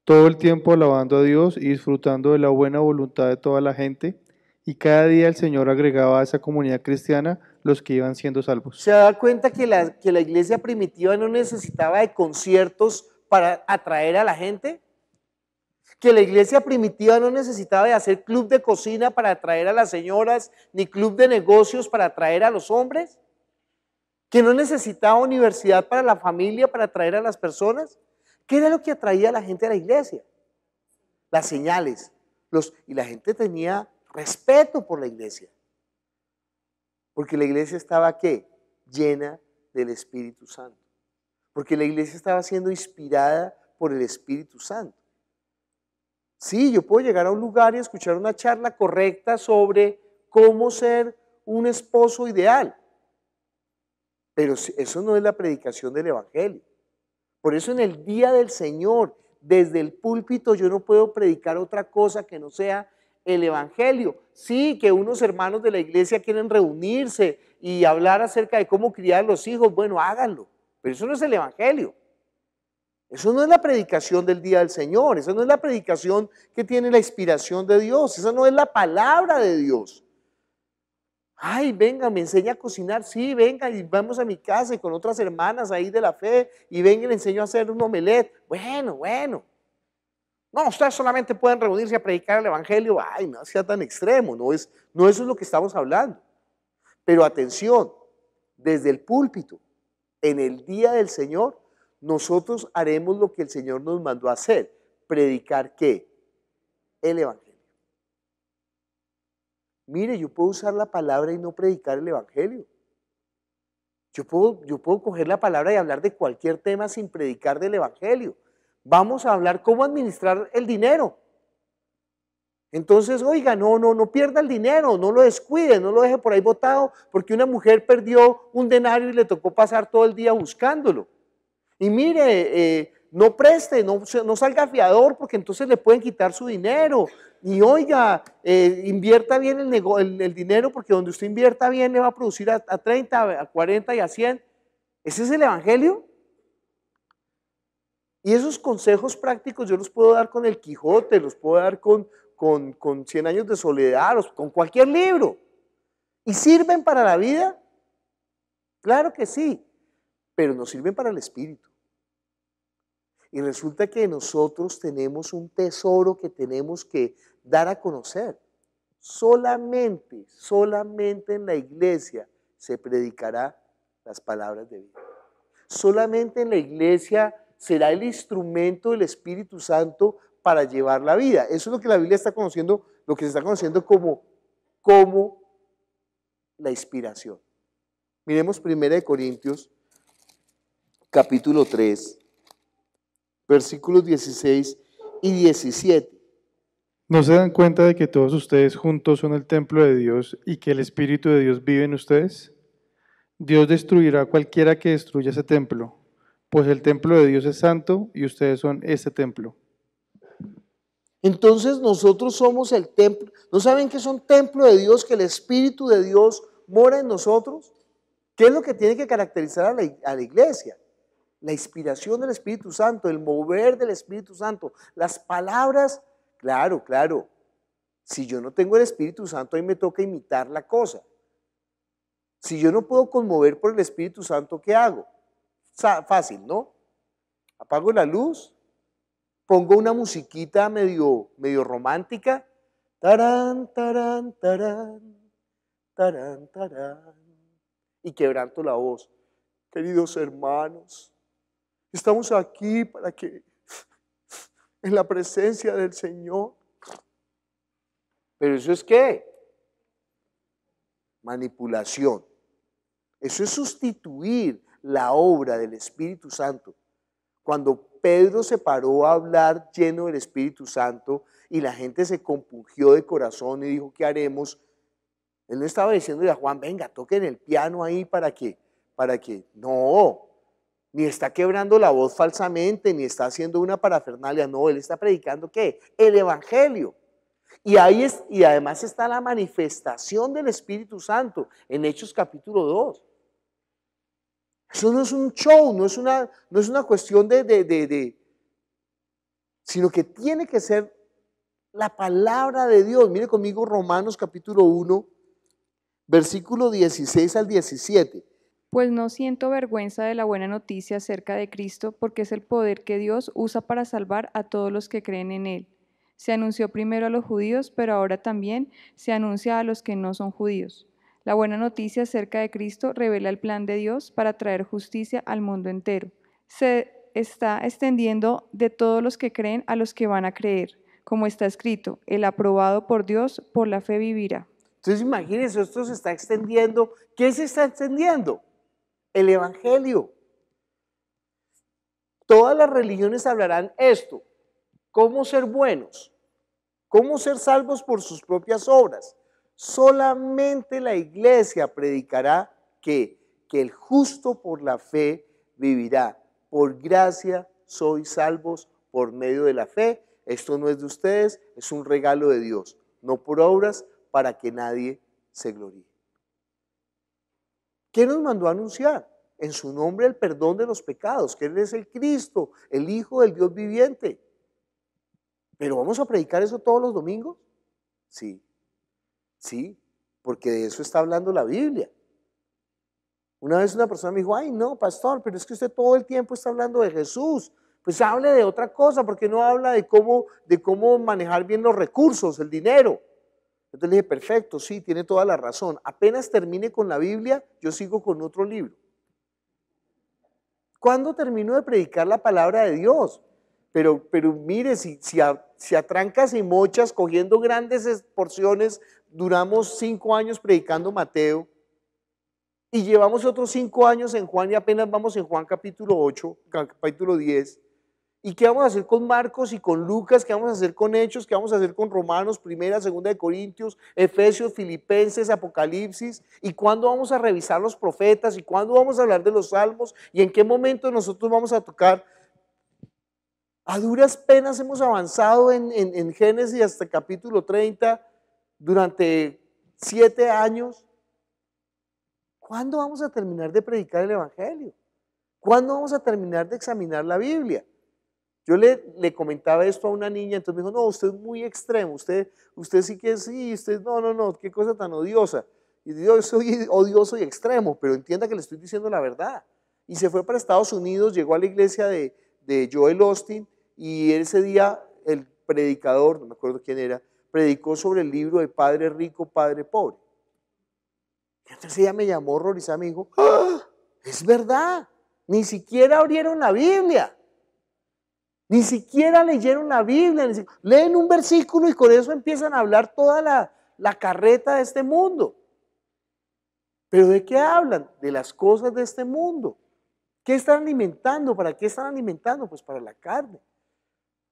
E: Todo el tiempo alabando a Dios y disfrutando de la buena voluntad de toda la gente, y cada día el Señor agregaba a esa comunidad cristiana los que iban siendo salvos.
B: ¿Se da cuenta que la iglesia primitiva no necesitaba de conciertos para atraer a la gente? Que la iglesia primitiva no necesitaba de hacer club de cocina para atraer a las señoras, ni club de negocios para atraer a los hombres. Que no necesitaba universidad para la familia, para atraer a las personas. ¿Qué era lo que atraía a la gente a la iglesia? Las señales. Y la gente tenía respeto por la iglesia. Porque la iglesia estaba, ¿qué? Llena del Espíritu Santo. Porque la iglesia estaba siendo inspirada por el Espíritu Santo. Sí, yo puedo llegar a un lugar y escuchar una charla correcta sobre cómo ser un esposo ideal. Pero eso no es la predicación del Evangelio. Por eso en el día del Señor, desde el púlpito, yo no puedo predicar otra cosa que no sea el Evangelio. Sí, que unos hermanos de la iglesia quieren reunirse y hablar acerca de cómo criar a los hijos, bueno, háganlo. Pero eso no es el Evangelio. Eso no es la predicación del día del Señor. Esa no es la predicación que tiene la inspiración de Dios. Esa no es la palabra de Dios. Ay, venga, me enseña a cocinar. Sí, venga, y vamos a mi casa y con otras hermanas ahí de la fe y venga y le enseño a hacer un omelette. Bueno. No, ustedes solamente pueden reunirse a predicar el Evangelio. Ay, no sea tan extremo. No eso es lo que estamos hablando. Pero atención, desde el púlpito, en el día del Señor, nosotros haremos lo que el Señor nos mandó a hacer. ¿Predicar qué? El Evangelio. Mire, yo puedo usar la palabra y no predicar el Evangelio. Yo puedo coger la palabra y hablar de cualquier tema sin predicar del Evangelio. Vamos a hablar cómo administrar el dinero. Entonces, oiga, no pierda el dinero, no lo descuide, no lo deje por ahí botado, porque una mujer perdió un denario y le tocó pasar todo el día buscándolo. Y mire, no preste, no salga fiador porque entonces le pueden quitar su dinero. Y oiga, invierta bien el dinero porque donde usted invierta bien le va a producir a 30, a 40 y a 100. ¿Ese es el evangelio? Y esos consejos prácticos yo los puedo dar con el Quijote, los puedo dar con 100 años de soledad, con cualquier libro. ¿Y sirven para la vida? Claro que sí, pero no sirven para el espíritu. Y resulta que nosotros tenemos un tesoro que tenemos que dar a conocer. Solamente en la iglesia se predicará las palabras de vida. Solamente en la iglesia será el instrumento del Espíritu Santo para llevar la vida. Eso es lo que la Biblia está conociendo, lo que se está conociendo como la inspiración. Miremos 1 Corintios, capítulo 3, versículos 16 y 17.
E: ¿No se dan cuenta de que todos ustedes juntos son el templo de Dios y que el Espíritu de Dios vive en ustedes? Dios destruirá a cualquiera que destruya ese templo, pues el templo de Dios es santo y ustedes son ese templo.
B: Entonces nosotros somos el templo. ¿No saben que son templo de Dios, que el Espíritu de Dios mora en nosotros? ¿Qué es lo que tiene que caracterizar a la iglesia? La inspiración del Espíritu Santo, el mover del Espíritu Santo, las palabras. Claro, claro. Si yo no tengo el Espíritu Santo, ahí me toca imitar la cosa. Si yo no puedo conmover por el Espíritu Santo, ¿qué hago? Fácil, ¿no? Apago la luz, pongo una musiquita medio romántica, tarán, tarán, tarán, tarán, tarán, y quebranto la voz. Queridos hermanos, estamos aquí para que en la presencia del Señor. Pero eso es ¿qué? Manipulación. Eso es sustituir la obra del Espíritu Santo. Cuando Pedro se paró a hablar lleno del Espíritu Santo y la gente se compungió de corazón y dijo, ¿qué haremos? Él no estaba diciéndole a Juan, venga, toquen el piano ahí para que, no, ni está quebrando la voz falsamente, ni está haciendo una parafernalia, no, él está predicando ¿qué? El Evangelio. Y además está la manifestación del Espíritu Santo en Hechos capítulo 2. Eso no es un show, no es una cuestión sino que tiene que ser la palabra de Dios. Mire conmigo Romanos capítulo 1, versículo 16 al 17.
F: Pues no siento vergüenza de la buena noticia acerca de Cristo, porque es el poder que Dios usa para salvar a todos los que creen en Él. Se anunció primero a los judíos, pero ahora también se anuncia a los que no son judíos. La buena noticia acerca de Cristo revela el plan de Dios para traer justicia al mundo entero. Se está extendiendo de todos los que creen a los que van a creer. Como está escrito, el aprobado por Dios por la fe vivirá.
B: Entonces imagínense, esto se está extendiendo. ¿Qué se está extendiendo? El Evangelio. Todas las religiones hablarán esto. ¿Cómo ser buenos? ¿Cómo ser salvos por sus propias obras? Solamente la iglesia predicará que el justo por la fe vivirá. Por gracia sois salvos por medio de la fe. Esto no es de ustedes, es un regalo de Dios, no por obras para que nadie se gloríe. ¿Qué nos mandó a anunciar? En su nombre el perdón de los pecados, que Él es el Cristo, el Hijo del Dios viviente. ¿Pero vamos a predicar eso todos los domingos? Sí. Sí, porque de eso está hablando la Biblia. Una vez una persona me dijo, ay no, pastor, pero es que usted todo el tiempo está hablando de Jesús. Pues hable de otra cosa, porque no habla de cómo manejar bien los recursos, el dinero. Entonces le dije, perfecto, sí, tiene toda la razón. Apenas termine con la Biblia, yo sigo con otro libro. ¿Cuándo termino de predicar la palabra de Dios? Pero mire, si a trancas y mochas, cogiendo grandes porciones, duramos 5 años predicando Mateo y llevamos otros 5 años en Juan y apenas vamos en Juan capítulo 8, capítulo 10. ¿Y qué vamos a hacer con Marcos y con Lucas? ¿Qué vamos a hacer con Hechos? ¿Qué vamos a hacer con Romanos, Primera, Segunda de Corintios, Efesios, Filipenses, Apocalipsis? ¿Y cuándo vamos a revisar los profetas? ¿Y cuándo vamos a hablar de los salmos? ¿Y en qué momento nosotros vamos a tocar A duras penas hemos avanzado en Génesis hasta capítulo 30 durante 7 años. ¿Cuándo vamos a terminar de predicar el Evangelio? ¿Cuándo vamos a terminar de examinar la Biblia? Yo le comentaba esto a una niña, entonces me dijo, no, usted es muy extremo, usted sí que sí, usted no, qué cosa tan odiosa. Y yo soy odioso y extremo, pero entienda que le estoy diciendo la verdad. Y se fue para Estados Unidos, llegó a la iglesia de Joel Osteen, y ese día el predicador, no me acuerdo quién era, predicó sobre el libro de Padre Rico, Padre Pobre. Y entonces ella me llamó horrorizada, me dijo, ¡ah! Es verdad, ni siquiera abrieron la Biblia. Ni siquiera leyeron la Biblia, leen un versículo y con eso empiezan a hablar toda la carreta de este mundo. ¿Pero de qué hablan? De las cosas de este mundo. ¿Qué están alimentando? ¿Para qué están alimentando? Pues para la carne.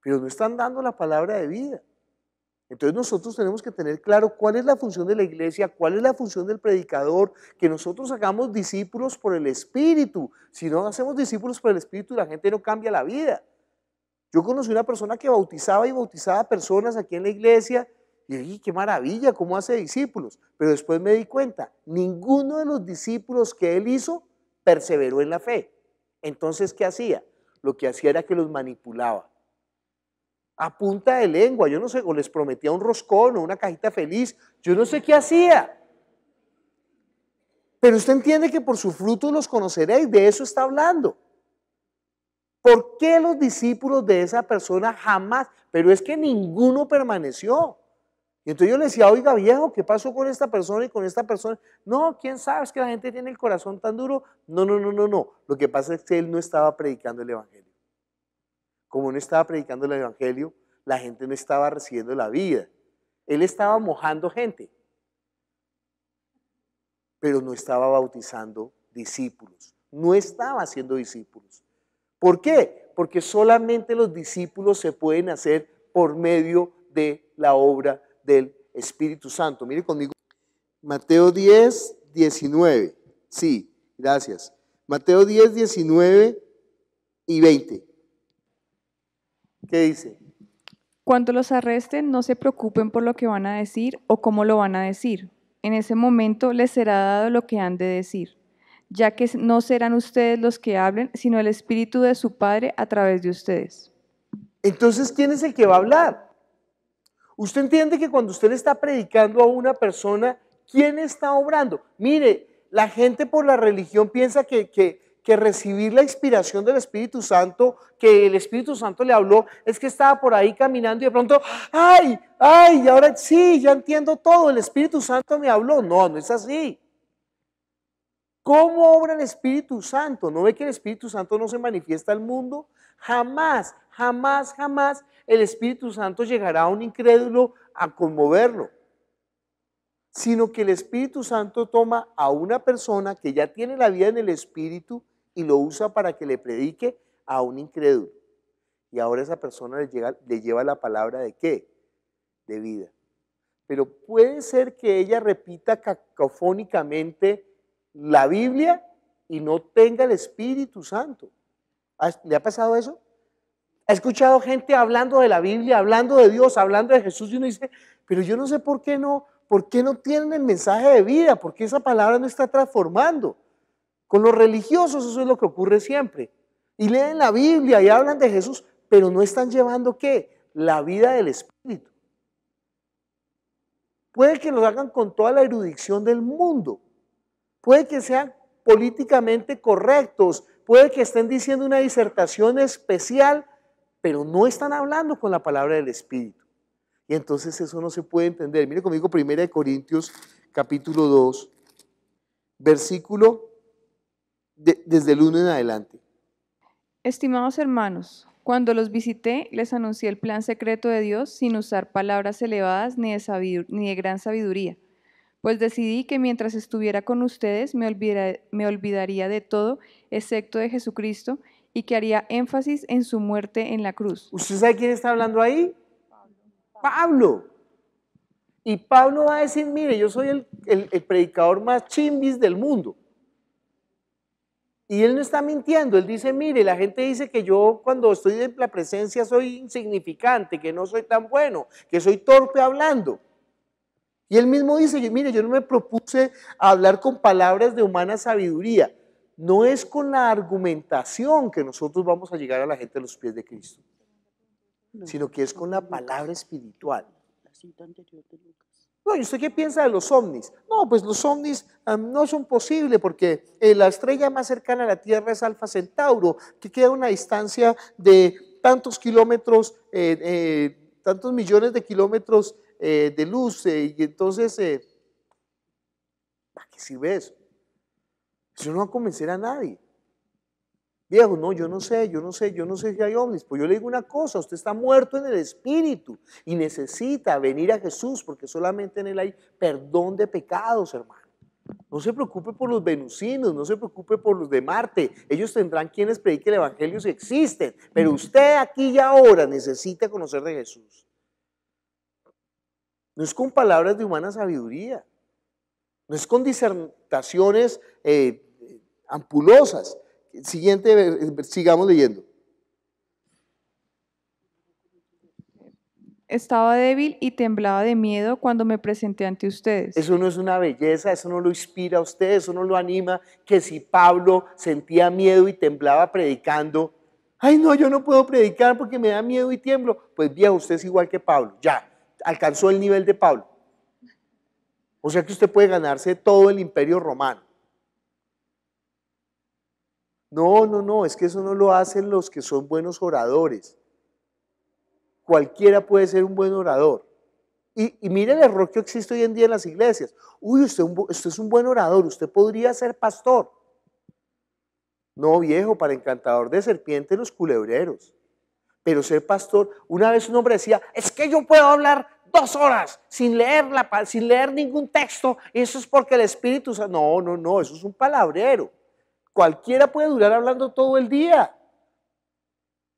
B: Pero no están dando la palabra de vida. Entonces nosotros tenemos que tener claro cuál es la función de la iglesia, cuál es la función del predicador, que nosotros hagamos discípulos por el Espíritu. Si no hacemos discípulos por el Espíritu, la gente no cambia la vida. Yo conocí una persona que bautizaba y bautizaba personas aquí en la iglesia y dije, qué maravilla, cómo hace discípulos. Pero después me di cuenta, ninguno de los discípulos que él hizo perseveró en la fe. Entonces, ¿qué hacía? Lo que hacía era que los manipulaba. A punta de lengua, yo no sé, o les prometía un roscón o una cajita feliz, yo no sé qué hacía. Pero usted entiende que por sus frutos los conoceréis, de eso está hablando. ¿Por qué los discípulos de esa persona jamás? Pero es que ninguno permaneció. Y entonces yo le decía, oiga viejo, ¿qué pasó con esta persona y con esta persona? No, quién sabe, es que la gente tiene el corazón tan duro. No. Lo que pasa es que él no estaba predicando el Evangelio. Como no estaba predicando el Evangelio, la gente no estaba recibiendo la vida. Él estaba mojando gente, pero no estaba bautizando discípulos. No estaba haciendo discípulos. ¿Por qué? Porque solamente los discípulos se pueden hacer por medio de la obra del Espíritu Santo. Mire conmigo, Mateo 10, 19. Sí, gracias. Mateo 10, 19 y 20. ¿Qué dice?
F: Cuando los arresten, no se preocupen por lo que van a decir o cómo lo van a decir. En ese momento les será dado lo que han de decir, ya que no serán ustedes los que hablen, sino el Espíritu de su Padre a través de ustedes.
B: Entonces, ¿quién es el que va a hablar? Usted entiende que cuando usted le está predicando a una persona, ¿quién está obrando? Mire, la gente por la religión piensa que recibir la inspiración del Espíritu Santo, que el Espíritu Santo le habló, es que estaba por ahí caminando y de pronto, ¡ay! Y ahora sí, ya entiendo todo, el Espíritu Santo me habló. No, no es así. ¿Cómo obra el Espíritu Santo? ¿No ve que el Espíritu Santo no se manifiesta al mundo? Jamás el Espíritu Santo llegará a un incrédulo a conmoverlo, sino que el Espíritu Santo toma a una persona que ya tiene la vida en el Espíritu y lo usa para que le predique a un incrédulo. Y ahora esa persona le lleva la palabra ¿de qué? De vida. Pero puede ser que ella repita cacofónicamente la Biblia y no tenga el Espíritu Santo. ¿Le ha pasado eso? ¿Ha escuchado gente hablando de la Biblia, hablando de Dios, hablando de Jesús y uno dice, pero yo no sé por qué no tienen el mensaje de vida? ¿Por qué esa palabra no está transformando? Con los religiosos eso es lo que ocurre siempre. Y leen la Biblia y hablan de Jesús, pero no están llevando ¿qué? La vida del Espíritu. Puede que lo hagan con toda la erudición del mundo. Puede que sean políticamente correctos, puede que estén diciendo una disertación especial, pero no están hablando con la palabra del Espíritu. Y entonces eso no se puede entender. Mire conmigo 1 Corintios capítulo 2, versículo desde el 1 en adelante.
F: Estimados hermanos, cuando los visité, les anuncié el plan secreto de Dios sin usar palabras elevadas ni de gran sabiduría. Pues decidí que mientras estuviera con ustedes me olvidaría de todo excepto de Jesucristo y que haría énfasis en su muerte en la cruz.
B: ¿Usted sabe quién está hablando ahí? Pablo. Y Pablo va a decir, mire, yo soy el predicador más chimbis del mundo. Y él no está mintiendo, él dice, mire, la gente dice que yo cuando estoy en la presencia soy insignificante, que no soy tan bueno, que soy torpe hablando. Y él mismo dice, mire, yo no me propuse hablar con palabras de humana sabiduría. No es con la argumentación que nosotros vamos a llegar a la gente a los pies de Cristo, sino que es con la palabra espiritual.
G: La cita anterior de Lucas.
B: No, ¿y usted qué piensa de los ovnis? No, pues los ovnis no son posibles porque la estrella más cercana a la Tierra es Alfa Centauro, que queda a una distancia de tantos kilómetros, tantos millones de kilómetros de luz, y entonces, ¿para qué sirve eso? Eso no va a convencer a nadie. Viejo, no, yo no sé si hay ovnis. Pues yo le digo una cosa, usted está muerto en el espíritu y necesita venir a Jesús porque solamente en Él hay perdón de pecados, hermano. No se preocupe por los venusinos, no se preocupe por los de Marte. Ellos tendrán quienes prediquen el evangelio si existen, pero usted aquí y ahora necesita conocer de Jesús. No es con palabras de humana sabiduría, no es con disertaciones ampulosas. Siguiente, sigamos leyendo.
F: Estaba débil y temblaba de miedo cuando me presenté ante ustedes.
B: Eso no es una belleza, eso no lo inspira a usted, eso no lo anima, que si Pablo sentía miedo y temblaba predicando, ay no, yo no puedo predicar porque me da miedo y tiemblo. Pues viejo, usted es igual que Pablo, ya, alcanzó el nivel de Pablo. O sea que usted puede ganarse todo el imperio romano. No, es que eso no lo hacen los que son buenos oradores. Cualquiera puede ser un buen orador. Y mire el error que existe hoy en día en las iglesias. Uy, usted es un buen orador, usted podría ser pastor. No, viejo, para encantador de serpientes los culebreros. Pero ser pastor, una vez un hombre decía, es que yo puedo hablar 2 horas sin leer ningún texto, y eso es porque el Espíritu Santo. No, eso es un palabrero. Cualquiera puede durar hablando todo el día.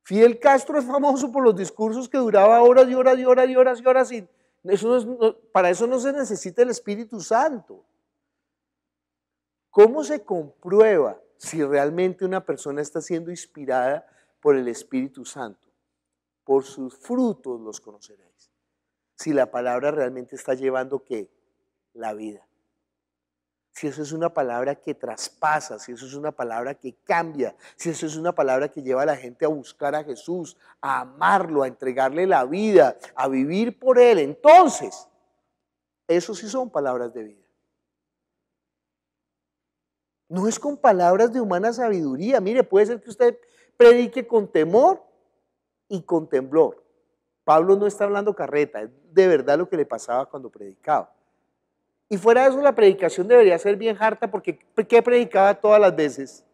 B: Fidel Castro es famoso por los discursos que duraba horas y horas y horas y horas y horas. Y para eso no se necesita el Espíritu Santo. ¿Cómo se comprueba si realmente una persona está siendo inspirada por el Espíritu Santo? Por sus frutos los conoceréis. Si la palabra realmente está llevando, ¿qué? La vida. Si eso es una palabra que traspasa, si eso es una palabra que cambia, si eso es una palabra que lleva a la gente a buscar a Jesús, a amarlo, a entregarle la vida, a vivir por Él, entonces, eso sí son palabras de vida. No es con palabras de humana sabiduría. Mire, puede ser que usted predique con temor y con temblor. Pablo no está hablando carreta, es de verdad lo que le pasaba cuando predicaba. Y fuera de eso, la predicación debería ser bien harta, porque ¿qué predicaba todas las veces?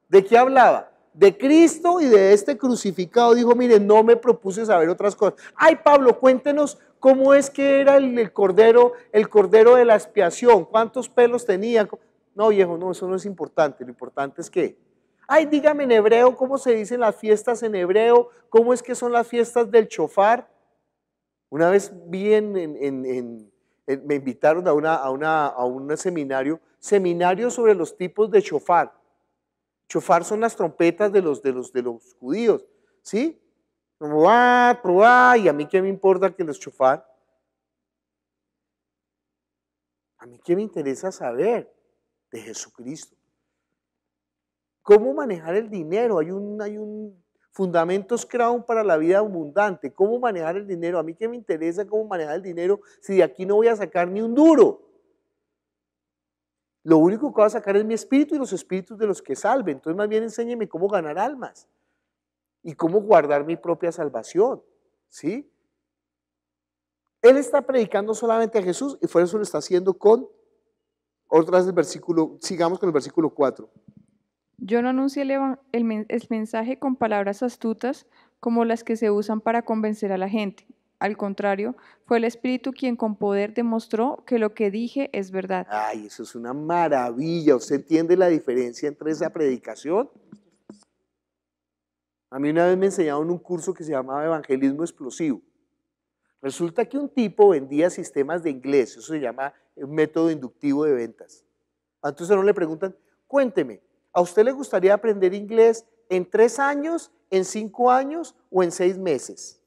B: ¿De qué hablaba? De Cristo y de este crucificado. Dijo, mire, no me propuse saber otras cosas. Ay, Pablo, cuéntenos cómo es que era el cordero de la expiación, cuántos pelos tenía. No, viejo, no, eso no es importante. Lo importante es que, ay, dígame en hebreo, ¿cómo se dicen las fiestas en hebreo? ¿Cómo es que son las fiestas del shofar? Una vez vi me invitaron a un seminario sobre los tipos de shofar. Shofar son las trompetas de los judíos, ¿sí? Y a mí qué me importa que los shofar. A mí qué me interesa saber de Jesucristo. ¿Cómo manejar el dinero? Hay un Fundamentos Crown para la vida abundante. ¿Cómo manejar el dinero? A mí qué me interesa cómo manejar el dinero si de aquí no voy a sacar ni un duro. Lo único que voy a sacar es mi espíritu y los espíritus de los que salven. Entonces más bien enséñeme cómo ganar almas y cómo guardar mi propia salvación. ¿Sí? Él está predicando solamente a Jesús y por eso lo está haciendo con otras del versículo. Sigamos con el versículo 4.
F: Yo no anuncié el mensaje con palabras astutas como las que se usan para convencer a la gente. Al contrario, fue el Espíritu quien con poder demostró que lo que dije es verdad.
B: Ay, eso es una maravilla. ¿Usted entiende la diferencia entre esa predicación? A mí una vez me enseñaron un curso que se llamaba Evangelismo Explosivo. Resulta que un tipo vendía sistemas de inglés, eso se llama método inductivo de ventas. Entonces no le preguntan, cuénteme, ¿A usted le gustaría aprender inglés en 3 años, en 5 años o en 6 meses?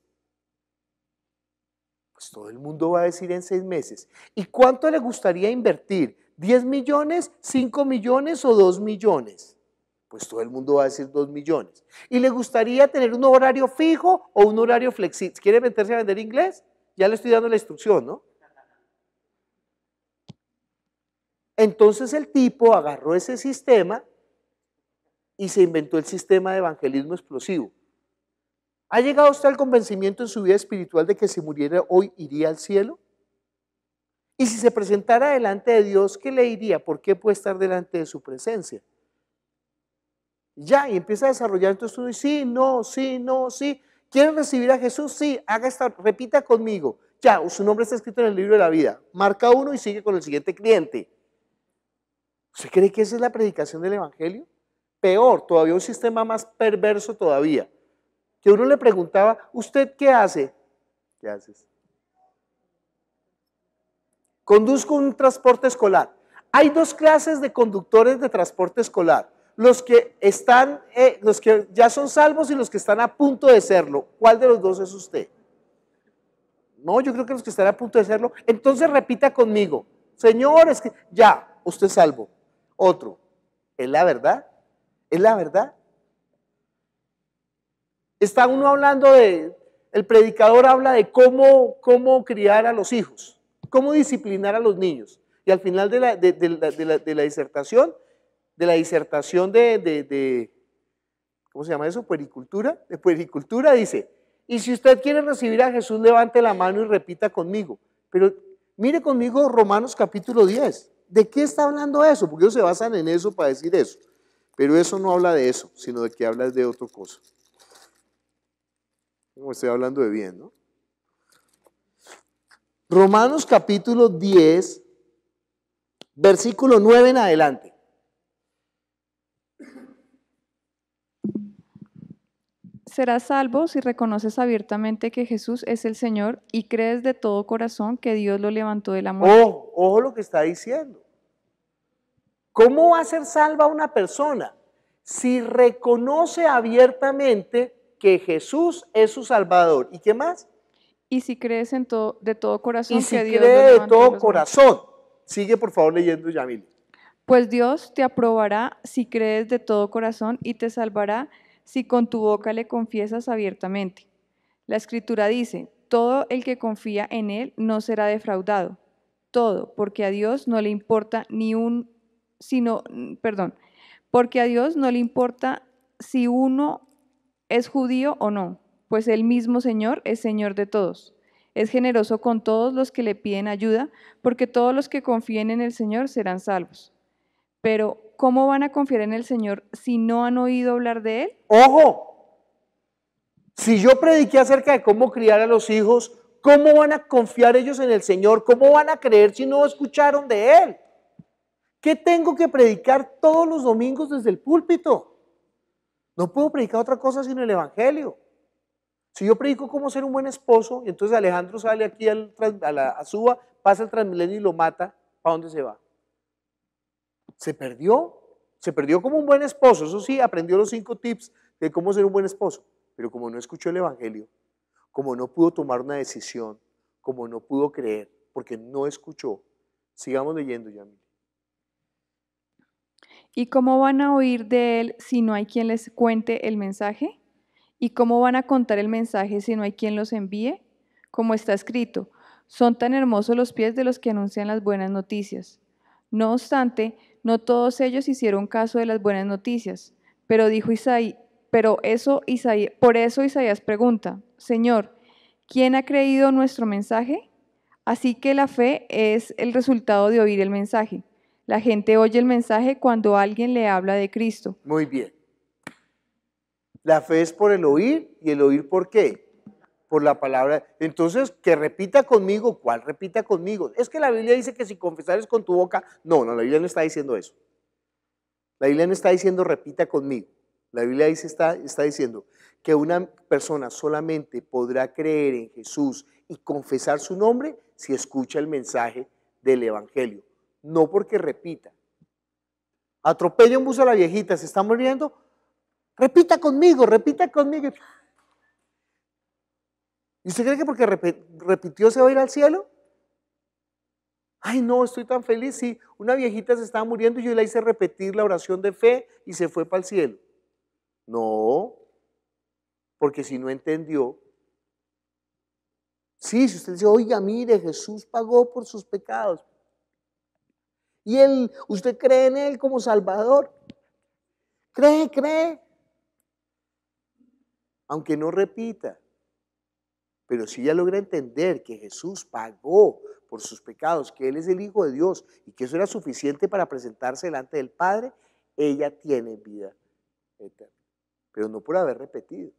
B: Pues todo el mundo va a decir en 6 meses. ¿Y cuánto le gustaría invertir? ¿10 millones, 5 millones o 2 millones? Pues todo el mundo va a decir 2 millones. ¿Y le gustaría tener un horario fijo o un horario flexible? ¿Quiere meterse a vender inglés? Ya le estoy dando la instrucción, ¿no? Entonces el tipo agarró ese sistema y se inventó el sistema de evangelismo explosivo. ¿Ha llegado usted al convencimiento en su vida espiritual de que si muriera hoy iría al cielo? Y si se presentara delante de Dios, ¿qué le diría? ¿Por qué puede estar delante de su presencia? Ya, y empieza a desarrollar, entonces uno dice, sí, no, sí, no, sí. ¿Quieren recibir a Jesús? Sí, haga esta, repita conmigo. Ya, su nombre está escrito en el libro de la vida. Marca uno y sigue con el siguiente cliente. ¿Usted cree que esa es la predicación del evangelio? Peor, todavía un sistema más perverso todavía. Que uno le preguntaba, ¿usted qué hace? ¿Qué haces? Conduzco un transporte escolar. Hay 2 clases de conductores de transporte escolar. Los que ya son salvos y los que están a punto de serlo. ¿Cuál de los 2 es usted? No, yo creo que los que están a punto de serlo. Entonces repita conmigo. Señor, es que ya, usted es salvo. Otro, ¿es la verdad? ¿Es la verdad? Está uno hablando el predicador habla de cómo criar a los hijos, cómo disciplinar a los niños. Y al final de la disertación, ¿cómo se llama eso? Puericultura. De puericultura dice, y si usted quiere recibir a Jesús, levante la mano y repita conmigo. Pero mire conmigo Romanos capítulo 10. ¿De qué está hablando eso? Porque ellos se basan en eso para decir eso. Pero eso no habla de eso, sino de que habla de otra cosa. Como estoy hablando de bien, ¿no? Romanos capítulo 10, versículo 9 en adelante.
F: Serás salvo si reconoces abiertamente que Jesús es el Señor y crees de todo corazón que Dios lo levantó de la muerte.
B: Ojo lo que está diciendo. ¿Cómo va a ser salva una persona? Si reconoce abiertamente que Jesús es su Salvador. ¿Y qué más?
F: Y si crees de todo corazón
B: Y si
F: que Dios
B: cree
F: lo
B: de
F: levantó
B: todo
F: los
B: corazón.
F: muertos.
B: Sigue por favor leyendo, Yamil.
F: Pues Dios te aprobará si crees de todo corazón y te salvará si con tu boca le confiesas abiertamente. La Escritura dice, todo el que confía en Él no será defraudado. Todo, porque a Dios no le importa porque a Dios no le importa si uno es judío o no, pues el mismo Señor es Señor de todos. Es generoso con todos los que le piden ayuda, porque todos los que confíen en el Señor serán salvos. Pero, ¿cómo van a confiar en el Señor si no han oído hablar de Él?
B: ¡Ojo! Si yo prediqué acerca de cómo criar a los hijos, ¿cómo van a confiar ellos en el Señor? ¿Cómo van a creer si no escucharon de Él? ¿Qué tengo que predicar todos los domingos desde el púlpito? No puedo predicar otra cosa sino el Evangelio. Si yo predico cómo ser un buen esposo, y entonces Alejandro sale aquí a la Azúa, pasa el Transmilenio y lo mata, ¿para dónde se va? Se perdió como un buen esposo. Eso sí, aprendió los 5 tips de cómo ser un buen esposo, pero como no escuchó el Evangelio, como no pudo tomar una decisión, como no pudo creer, porque no escuchó. Sigamos leyendo, Yamil.
F: ¿Y cómo van a oír de Él si no hay quien les cuente el mensaje? ¿Y cómo van a contar el mensaje si no hay quien los envíe? Como está escrito, son tan hermosos los pies de los que anuncian las buenas noticias. No obstante, no todos ellos hicieron caso de las buenas noticias, pero por eso Isaías pregunta, Señor, ¿quién ha creído nuestro mensaje? Así que la fe es el resultado de oír el mensaje. La gente oye el mensaje cuando alguien le habla de Cristo.
B: Muy bien. La fe es por el oír, y el oír ¿por qué? Por la palabra. Entonces, que repita conmigo. ¿Cuál repita conmigo? Es que la Biblia dice que si confesares con tu boca. No, la Biblia no está diciendo eso. La Biblia no está diciendo repita conmigo. La Biblia está diciendo que una persona solamente podrá creer en Jesús y confesar su nombre si escucha el mensaje del Evangelio. No porque repita. Atropella un bus a la viejita, se está muriendo. Repita conmigo, repita conmigo. ¿Y usted cree que porque repitió se va a ir al cielo? Ay, no, estoy tan feliz. Sí, una viejita se estaba muriendo y yo la hice repetir la oración de fe y se fue para el cielo. No, porque si no entendió. Sí, si usted dice, oiga, mire, Jesús pagó por sus pecados. Y usted cree en Él como Salvador. Cree. Aunque no repita. Pero si ella logra entender que Jesús pagó por sus pecados, que Él es el Hijo de Dios y que eso era suficiente para presentarse delante del Padre, ella tiene vida eterna. Pero no por haber repetido.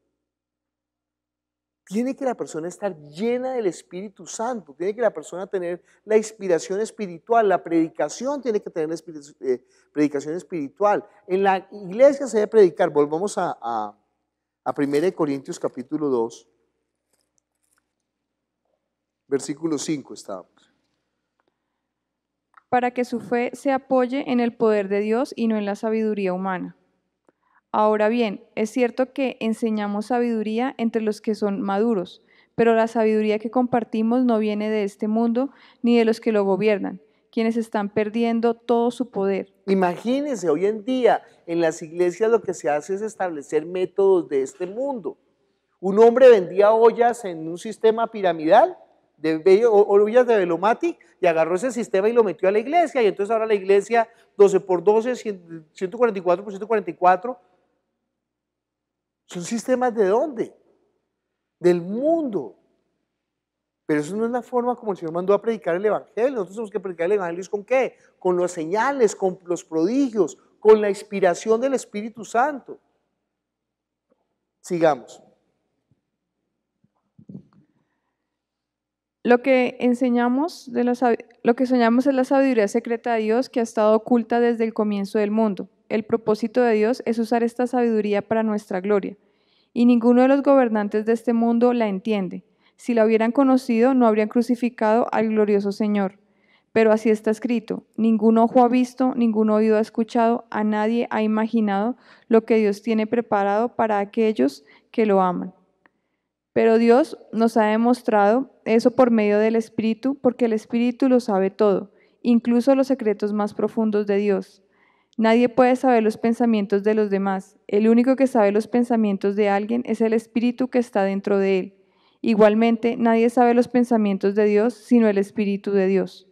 B: Tiene que la persona estar llena del Espíritu Santo, tiene que la persona tener la inspiración espiritual, la predicación tiene que tener predicación espiritual. En la iglesia se debe predicar, volvamos a 1 Corintios capítulo 2, versículo 5 estábamos.
F: Para que su fe se apoye en el poder de Dios y no en la sabiduría humana. Ahora bien, es cierto que enseñamos sabiduría entre los que son maduros, pero la sabiduría que compartimos no viene de este mundo ni de los que lo gobiernan, quienes están perdiendo todo su poder.
B: Imagínense, hoy en día en las iglesias lo que se hace es establecer métodos de este mundo. Un hombre vendía ollas en un sistema piramidal, ollas de Velomatic, y agarró ese sistema y lo metió a la iglesia, y entonces ahora la iglesia 12 por 12, 144 por 144, son sistemas ¿de dónde? Del mundo. Pero eso no es la forma como el Señor mandó a predicar el Evangelio. Nosotros tenemos que predicar el Evangelio ¿con qué? Con las señales, con los prodigios, con la inspiración del Espíritu Santo. Sigamos.
F: Lo que enseñamos es la sabiduría secreta de Dios que ha estado oculta desde el comienzo del mundo. El propósito de Dios es usar esta sabiduría para nuestra gloria, y ninguno de los gobernantes de este mundo la entiende. Si la hubieran conocido, no habrían crucificado al glorioso Señor. Pero así está escrito: ningún ojo ha visto, ningún oído ha escuchado, a nadie ha imaginado lo que Dios tiene preparado para aquellos que lo aman. Pero Dios nos ha demostrado eso por medio del Espíritu, porque el Espíritu lo sabe todo, incluso los secretos más profundos de Dios. Nadie puede saber los pensamientos de los demás. El único que sabe los pensamientos de alguien es el Espíritu que está dentro de él. Igualmente, nadie sabe los pensamientos de Dios sino el Espíritu de Dios.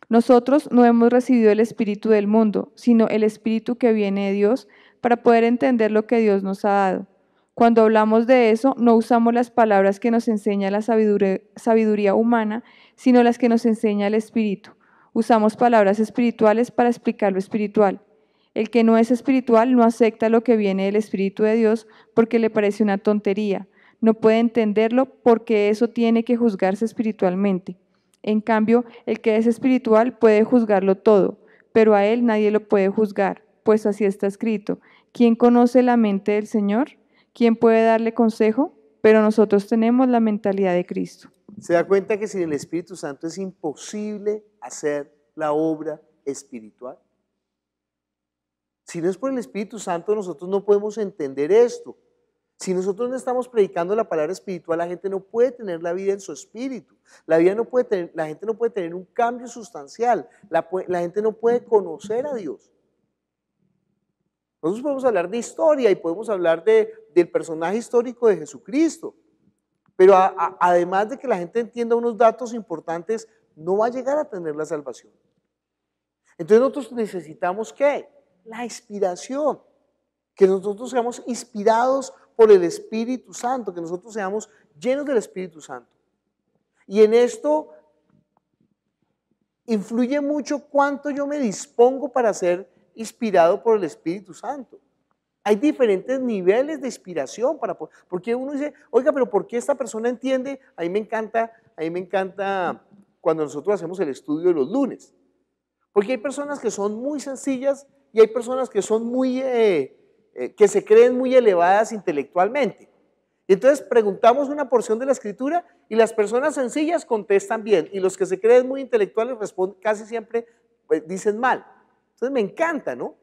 F: Nosotros no hemos recibido el Espíritu del mundo, sino el Espíritu que viene de Dios, para poder entender lo que Dios nos ha dado. Cuando hablamos de eso, no usamos las palabras que nos enseña la sabiduría humana, sino las que nos enseña el Espíritu. Usamos palabras espirituales para explicar lo espiritual. El que no es espiritual no acepta lo que viene del Espíritu de Dios porque le parece una tontería. No puede entenderlo porque eso tiene que juzgarse espiritualmente. En cambio, el que es espiritual puede juzgarlo todo, pero a él nadie lo puede juzgar, pues así está escrito: ¿quién conoce la mente del Señor? ¿Quién puede darle consejo? Pero nosotros tenemos la mentalidad de Cristo.
B: ¿Se da cuenta que sin el Espíritu Santo es imposible hacer la obra espiritual? Si no es por el Espíritu Santo, nosotros no podemos entender esto. Si nosotros no estamos predicando la palabra espiritual, la gente no puede tener la vida en su espíritu. La gente no puede tener un cambio sustancial. La gente no puede conocer a Dios. Nosotros podemos hablar de historia y podemos hablar del personaje histórico de Jesucristo. Pero además de que la gente entienda unos datos importantes, no va a llegar a tener la salvación. Entonces nosotros necesitamos ¿qué? La inspiración. Que nosotros seamos inspirados por el Espíritu Santo, que nosotros seamos llenos del Espíritu Santo. Y en esto influye mucho cuánto yo me dispongo para ser inspirado por el Espíritu Santo. Hay diferentes niveles de inspiración porque uno dice, oiga, pero ¿por qué esta persona entiende? A mí me encanta cuando nosotros hacemos el estudio de los lunes. Porque hay personas que son muy sencillas y hay personas que son que se creen muy elevadas intelectualmente. Y entonces preguntamos una porción de la Escritura y las personas sencillas contestan bien y los que se creen muy intelectuales responden casi siempre, dicen mal. Entonces me encanta, ¿no?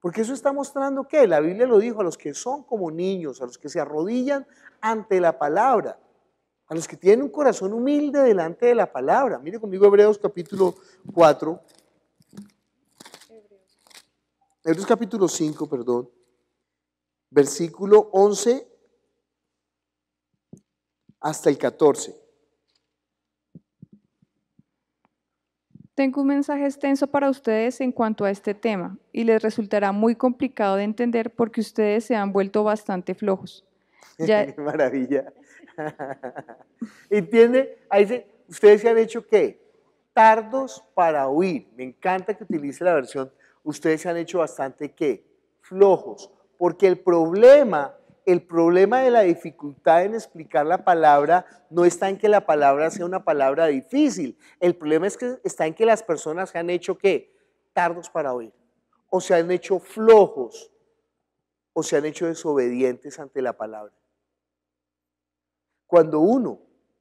B: Porque eso está mostrando que la Biblia lo dijo, a los que son como niños, a los que se arrodillan ante la palabra, a los que tienen un corazón humilde delante de la palabra. Mire conmigo Hebreos capítulo 4, Hebreos capítulo 5, perdón, versículo 11 hasta el 14.
F: Tengo un mensaje extenso para ustedes en cuanto a este tema y les resultará muy complicado de entender porque ustedes se han vuelto bastante flojos. Ya,
B: Qué maravilla. ¿Entiende? Ahí dice, ustedes se han hecho ¿qué? Tardos para oír. Me encanta que utilice la versión, ustedes se han hecho bastante ¿qué? Flojos. Porque el problema de la dificultad en explicar la palabra no está en que la palabra sea una palabra difícil. El problema está en que las personas se han hecho ¿qué? Tardos para oír. O se han hecho flojos. O se han hecho desobedientes ante la palabra. Cuando uno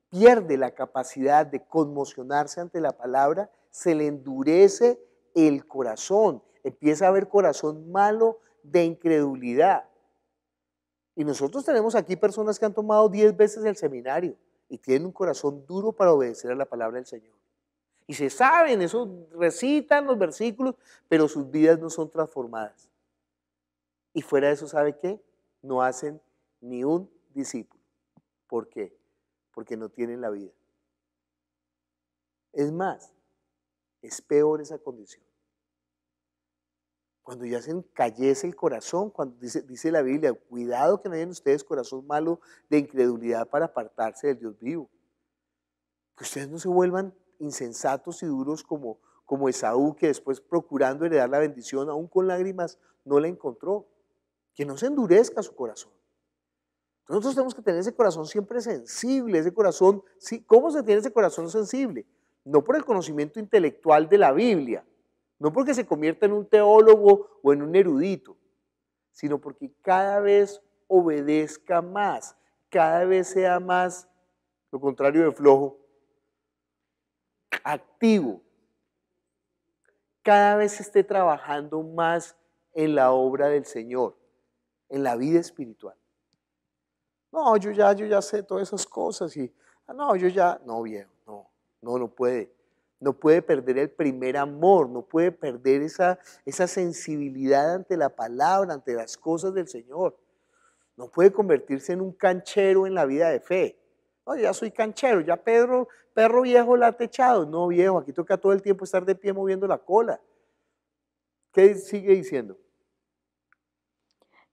B: pierde la capacidad de conmocionarse ante la palabra, se le endurece el corazón, empieza a haber corazón malo de incredulidad. Y nosotros tenemos aquí personas que han tomado 10 veces el seminario y tienen un corazón duro para obedecer a la palabra del Señor. Y se saben, eso recitan los versículos, pero sus vidas no son transformadas. Y fuera de eso, ¿sabe qué? No hacen ni un discípulo. ¿Por qué? Porque no tienen la vida. Es más, es peor esa condición. Cuando ya se encallece el corazón, cuando dice la Biblia, cuidado que no hayan ustedes corazón malo de incredulidad para apartarse del Dios vivo. Que ustedes no se vuelvan insensatos y duros como Esaú, que después procurando heredar la bendición, aún con lágrimas, no la encontró. Que no se endurezca su corazón. Nosotros tenemos que tener ese corazón siempre sensible, ese corazón, ¿sí? ¿Cómo se tiene ese corazón sensible? No por el conocimiento intelectual de la Biblia, no porque se convierta en un teólogo o en un erudito, sino porque cada vez obedezca más, cada vez sea más, lo contrario de flojo, activo, cada vez esté trabajando más en la obra del Señor, en la vida espiritual. No, yo ya sé todas esas cosas y, no, no viejo, no puede. No puede perder el primer amor, no puede perder esa sensibilidad ante la palabra, ante las cosas del Señor. No puede convertirse en un canchero en la vida de fe. No, ya soy canchero, ya perro viejo la ha techado. No, viejo, aquí toca todo el tiempo estar de pie moviendo la cola. ¿Qué sigue diciendo?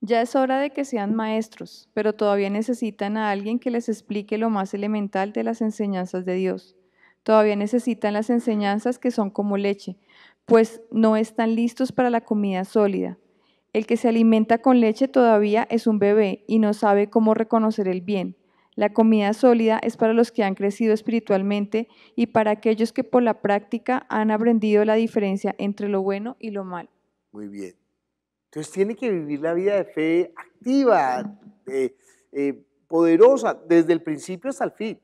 F: ya es hora de que sean maestros, pero todavía necesitan a alguien que les explique lo más elemental de las enseñanzas de Dios. Todavía necesitan las enseñanzas que son como leche, pues no están listos para la comida sólida. El que se alimenta con leche todavía es un bebé y no sabe cómo reconocer el bien. La comida sólida es para los que han crecido espiritualmente y para aquellos que por la práctica han aprendido la diferencia entre lo bueno y lo malo.
B: Muy bien. Entonces tiene que vivir la vida de fe activa, poderosa, desde el principio hasta el fin,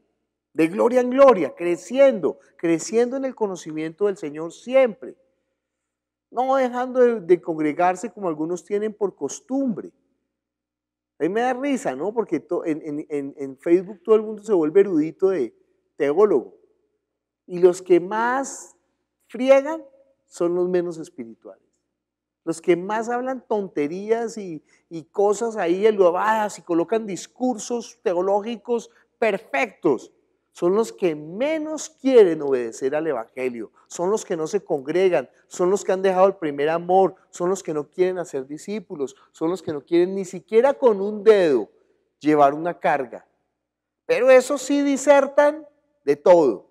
B: de gloria en gloria, creciendo en el conocimiento del Señor siempre. No dejando de congregarse como algunos tienen por costumbre. A mí me da risa, ¿no? Porque en Facebook todo el mundo se vuelve erudito de teólogo. Y los que más friegan son los menos espirituales. Los que más hablan tonterías y cosas ahí elevadas y colocan discursos teológicos perfectos, son los que menos quieren obedecer al Evangelio, son los que no se congregan, son los que han dejado el primer amor, son los que no quieren hacer discípulos, son los que no quieren ni siquiera con un dedo llevar una carga. Pero eso sí disertan de todo.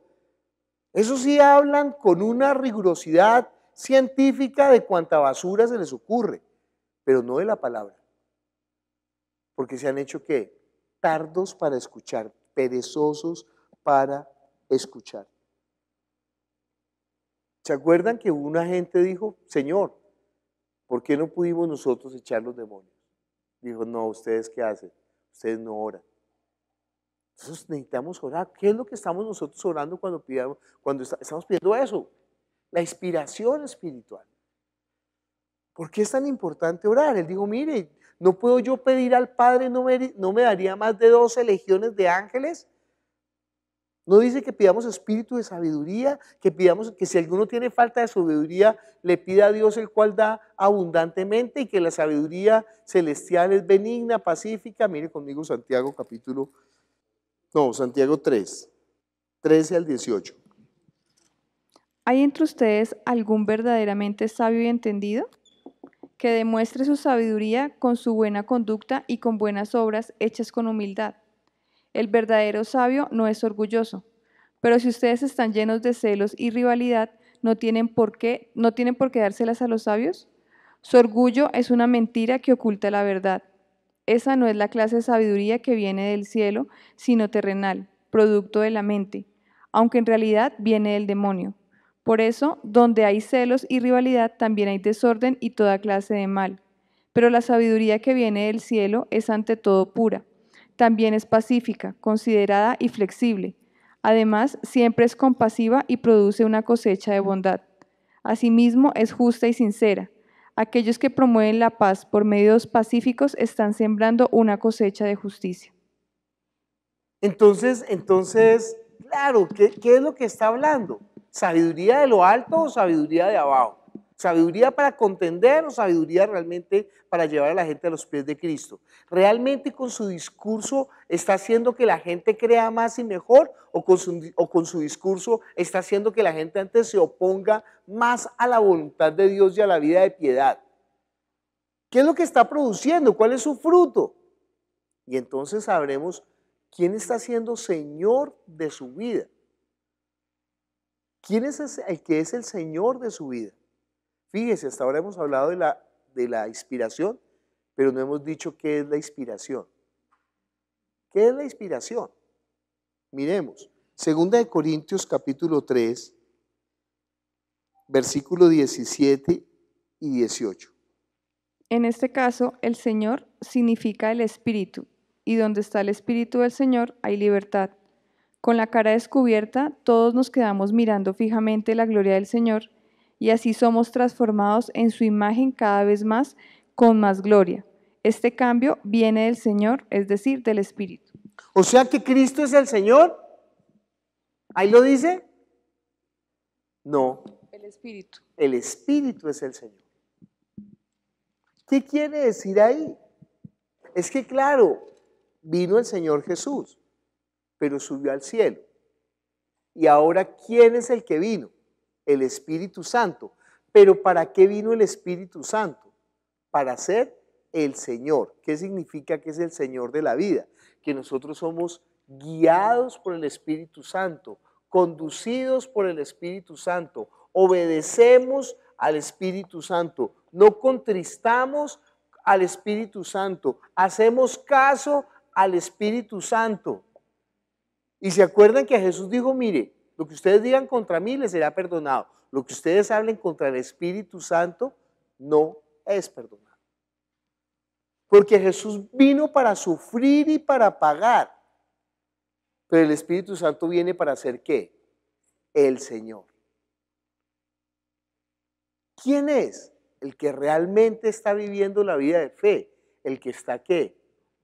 B: Eso sí hablan con una rigurosidad científica de cuánta basura se les ocurre, pero no de la palabra. Porque se han hecho ¿qué? Tardos para escuchar, perezosos para escuchar. ¿Se acuerdan que una gente dijo, Señor, ¿por qué no pudimos nosotros echar los demonios? Dijo, no, ¿ustedes qué hacen? Ustedes no oran. Entonces necesitamos orar. ¿Qué es lo que estamos nosotros orando cuando estamos pidiendo eso? La inspiración espiritual. ¿Por qué es tan importante orar? Él dijo, mire, ¿no puedo yo pedir al Padre, no me daría más de 12 legiones de ángeles? ¿No dice que pidamos espíritu de sabiduría? Que pidamos que si alguno tiene falta de sabiduría, le pida a Dios el cual da abundantemente, y que la sabiduría celestial es benigna, pacífica. Mire conmigo Santiago Santiago 3, 13 al 18.
F: ¿Hay entre ustedes algún verdaderamente sabio y entendido? Que demuestre su sabiduría con su buena conducta y con buenas obras hechas con humildad. El verdadero sabio no es orgulloso, pero si ustedes están llenos de celos y rivalidad, ¿no tienen por qué dárselas a los sabios? Su orgullo es una mentira que oculta la verdad. Esa no es la clase de sabiduría que viene del cielo, sino terrenal, producto de la mente, aunque en realidad viene del demonio. Por eso, donde hay celos y rivalidad, también hay desorden y toda clase de mal. Pero la sabiduría que viene del cielo es ante todo pura. También es pacífica, considerada y flexible. Además, siempre es compasiva y produce una cosecha de bondad. Asimismo, es justa y sincera. Aquellos que promueven la paz por medios pacíficos están sembrando una cosecha de justicia.
B: Entonces, claro, ¿qué es lo que está hablando? ¿Sabiduría de lo alto o sabiduría de abajo? ¿Sabiduría para contender o sabiduría realmente para llevar a la gente a los pies de Cristo? ¿Realmente con su discurso está haciendo que la gente crea más y mejor, o con su discurso está haciendo que la gente antes se oponga más a la voluntad de Dios y a la vida de piedad? ¿Qué es lo que está produciendo? ¿Cuál es su fruto? Y entonces sabremos quién está siendo Señor de su vida. ¿Quién es el que es el Señor de su vida? Fíjese, hasta ahora hemos hablado de la inspiración, pero no hemos dicho qué es la inspiración. ¿Qué es la inspiración? Miremos, 2 Corintios capítulo 3, versículo 17 y 18.
F: En este caso, el Señor significa el Espíritu, y donde está el Espíritu del Señor hay libertad. Con la cara descubierta, todos nos quedamos mirando fijamente la gloria del Señor, y así somos transformados en su imagen cada vez más, con más gloria. Este cambio viene del Señor, es decir, del Espíritu.
B: O sea que Cristo es el Señor. ¿Ahí lo dice? No.
F: El Espíritu.
B: El Espíritu es el Señor. ¿Qué quiere decir ahí? Es que claro, vino el Señor Jesús, pero subió al cielo. Y ahora, ¿quién es el que vino? El Espíritu Santo. ¿Pero para qué vino el Espíritu Santo? Para ser el Señor. ¿Qué significa que es el Señor de la vida? Que nosotros somos guiados por el Espíritu Santo, conducidos por el Espíritu Santo, obedecemos al Espíritu Santo, no contristamos al Espíritu Santo, hacemos caso al Espíritu Santo. Y se acuerdan que Jesús dijo, mire, lo que ustedes digan contra mí les será perdonado, lo que ustedes hablen contra el Espíritu Santo no es perdonado. Porque Jesús vino para sufrir y para pagar, pero el Espíritu Santo viene para hacer ¿qué? El Señor. ¿Quién es? El que realmente está viviendo la vida de fe, el que está ¿qué?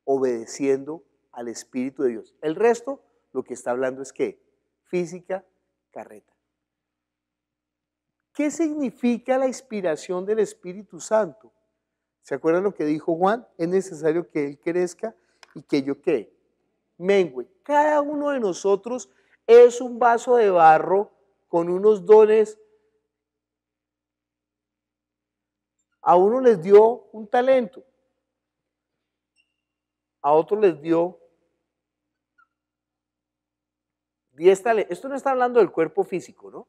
B: Obedeciendo al Espíritu de Dios. El resto, lo que está hablando es ¿qué? Física, carreta. ¿Qué significa la inspiración del Espíritu Santo? ¿Se acuerdan lo que dijo Juan? Es necesario que Él crezca y que yo ¿qué? Mengüe. Cada uno de nosotros es un vaso de barro con unos dones. A uno les dio un talento, a otro les dio 10 talentos. Esto no está hablando del cuerpo físico, ¿no?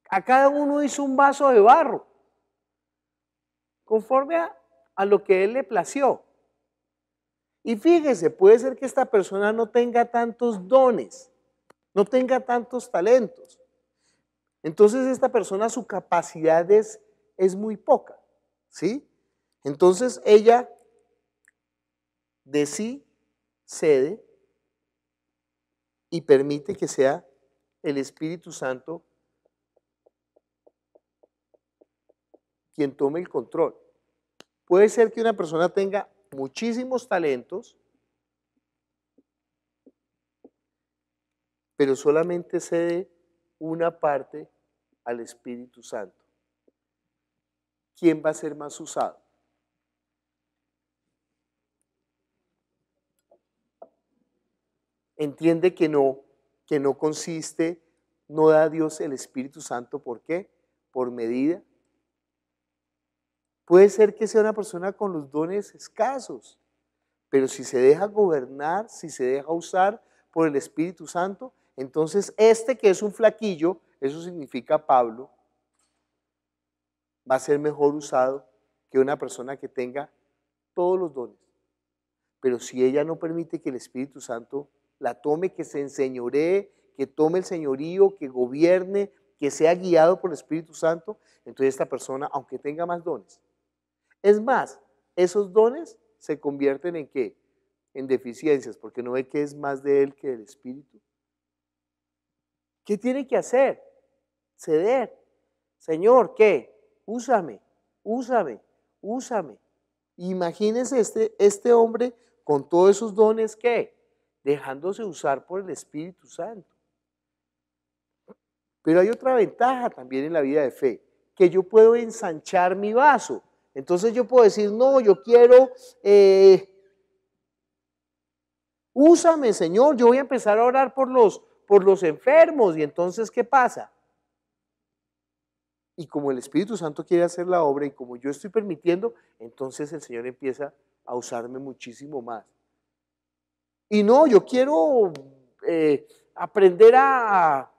B: A cada uno hizo un vaso de barro, conforme a lo que él le plació. Y fíjese, puede ser que esta persona no tenga tantos dones, no tenga tantos talentos. Entonces esta persona, su capacidad es muy poca, ¿sí? Entonces ella de sí cede y permite que sea el Espíritu Santo quien tome el control. Puede ser que una persona tenga muchísimos talentos, pero solamente cede una parte al Espíritu Santo. ¿Quién va a ser más usado? Entiende que no consiste, no da a Dios el Espíritu Santo, ¿por qué? Por medida. Puede ser que sea una persona con los dones escasos, pero si se deja gobernar, si se deja usar por el Espíritu Santo, entonces este que es un flaquillo, eso significa Pablo, va a ser mejor usado que una persona que tenga todos los dones. Pero si ella no permite que el Espíritu Santo la tome, que se enseñoree, que tome el señorío, que gobierne, que sea guiado por el Espíritu Santo, entonces esta persona, aunque tenga más dones, es más, esos dones se convierten en ¿qué? En deficiencias, porque no ve que es más de él que del Espíritu. ¿Qué tiene que hacer? Ceder. Señor, ¿qué? Úsame, úsame, úsame. Imagínense este hombre con todos esos dones, ¿qué? Dejándose usar por el Espíritu Santo. Pero hay otra ventaja también en la vida de fe, que yo puedo ensanchar mi vaso. Entonces yo puedo decir, no, yo quiero, úsame, Señor, yo voy a empezar a orar por los enfermos. Y entonces, ¿qué pasa? Y como el Espíritu Santo quiere hacer la obra y como yo estoy permitiendo, entonces el Señor empieza a usarme muchísimo más. Y no, yo quiero aprender a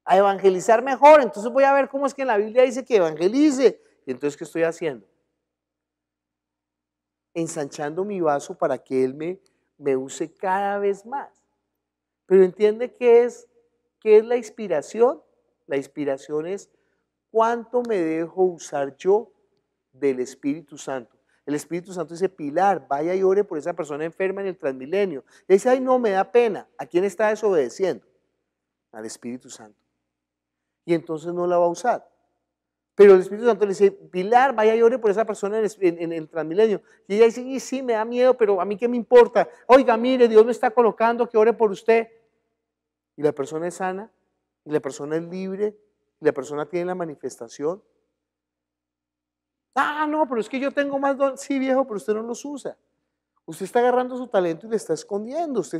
B: evangelizar mejor, entonces voy a ver cómo es que en la Biblia dice que evangelice. Y entonces, ¿qué estoy haciendo? Ensanchando mi vaso para que Él me use cada vez más. Pero entiende qué es la inspiración. La inspiración es cuánto me dejo usar yo del Espíritu Santo. El Espíritu Santo dice, Pilar, vaya y ore por esa persona enferma en el Transmilenio. Y dice, ay, no, me da pena. ¿A quién está desobedeciendo? Al Espíritu Santo. Y entonces no la va a usar. Pero el Espíritu Santo le dice, Pilar, vaya y ore por esa persona en el Transmilenio. Y ella dice, y sí, me da miedo, pero a mí qué me importa. Oiga, mire, Dios me está colocando que ore por usted. Y la persona es sana, y la persona es libre, y la persona tiene la manifestación. Ah, no, pero es que yo tengo más dones. Sí, viejo, pero usted no los usa. Usted está agarrando su talento y le está escondiendo. Usted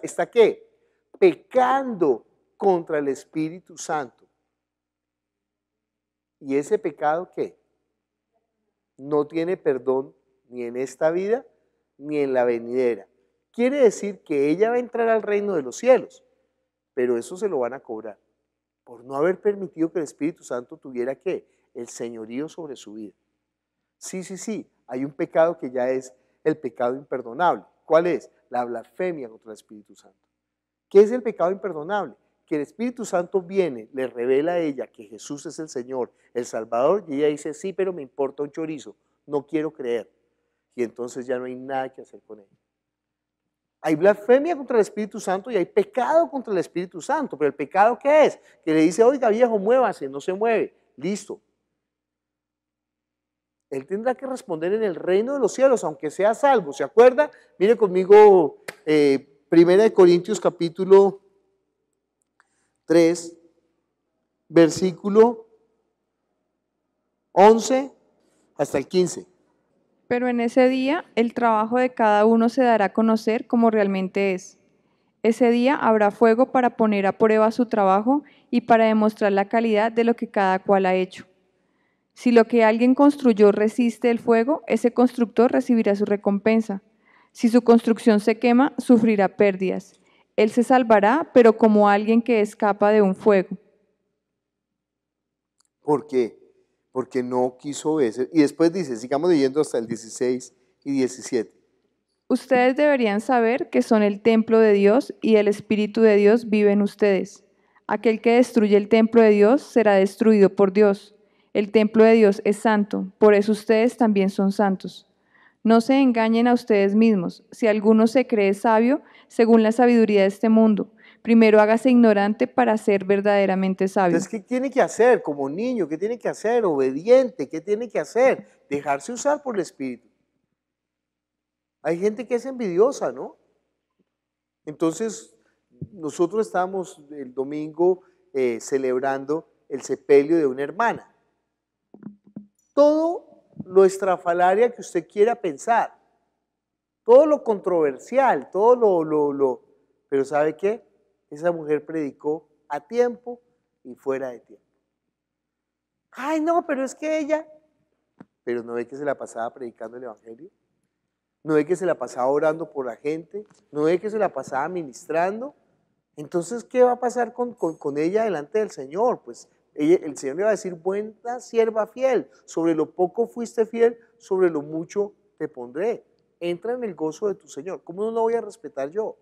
B: está ¿qué? Pecando contra el Espíritu Santo. ¿Y ese pecado qué? No tiene perdón ni en esta vida ni en la venidera. Quiere decir que ella va a entrar al reino de los cielos, pero eso se lo van a cobrar por no haber permitido que el Espíritu Santo tuviera ¿qué? El señorío sobre su vida. Sí, hay un pecado que ya es el pecado imperdonable. ¿Cuál es? La blasfemia contra el Espíritu Santo. ¿Qué es el pecado imperdonable? Que el Espíritu Santo viene, le revela a ella que Jesús es el Señor, el Salvador, y ella dice, sí, pero me importa un chorizo, no quiero creer. Y entonces ya no hay nada que hacer con ella. Hay blasfemia contra el Espíritu Santo y hay pecado contra el Espíritu Santo, pero el pecado ¿qué es? Que le dice, oiga viejo, muévase, no se mueve, listo. Él tendrá que responder en el reino de los cielos, aunque sea salvo, ¿se acuerda? Mire conmigo, 1 Corintios capítulo 3, versículo 11 hasta el 15.
F: Pero en ese día el trabajo de cada uno se dará a conocer como realmente es. Ese día habrá fuego para poner a prueba su trabajo y para demostrar la calidad de lo que cada cual ha hecho. Si lo que alguien construyó resiste el fuego, ese constructor recibirá su recompensa. Si su construcción se quema, sufrirá pérdidas. Él se salvará, pero como alguien que escapa de un fuego.
B: ¿Por qué? Porque no quiso obedecer. Y después dice, sigamos leyendo hasta el 16 y 17.
F: Ustedes deberían saber que son el templo de Dios y el Espíritu de Dios vive en ustedes. Aquel que destruye el templo de Dios será destruido por Dios. El templo de Dios es santo, por eso ustedes también son santos. No se engañen a ustedes mismos. Si alguno se cree sabio, según la sabiduría de este mundo, Primero hágase ignorante para ser verdaderamente sabio.
B: Entonces, ¿qué tiene que hacer como niño? ¿Qué tiene que hacer? Obediente. ¿Qué tiene que hacer? Dejarse usar por el Espíritu. Hay gente que es envidiosa, ¿no? Entonces, nosotros estábamos el domingo celebrando el sepelio de una hermana. Todo lo estrafalaria que usted quiera pensar, todo lo controversial, pero ¿sabe qué? Esa mujer predicó a tiempo y fuera de tiempo. Ay, no, pero es que ella, pero ¿no ve que se la pasaba predicando el Evangelio? ¿No ve que se la pasaba orando por la gente? ¿No ve que se la pasaba ministrando? Entonces, ¿qué va a pasar con ella delante del Señor? Pues el Señor le va a decir, buena sierva fiel, sobre lo poco fuiste fiel, sobre lo mucho te pondré. Entra en el gozo de tu Señor. ¿Cómo no lo voy a respetar yo?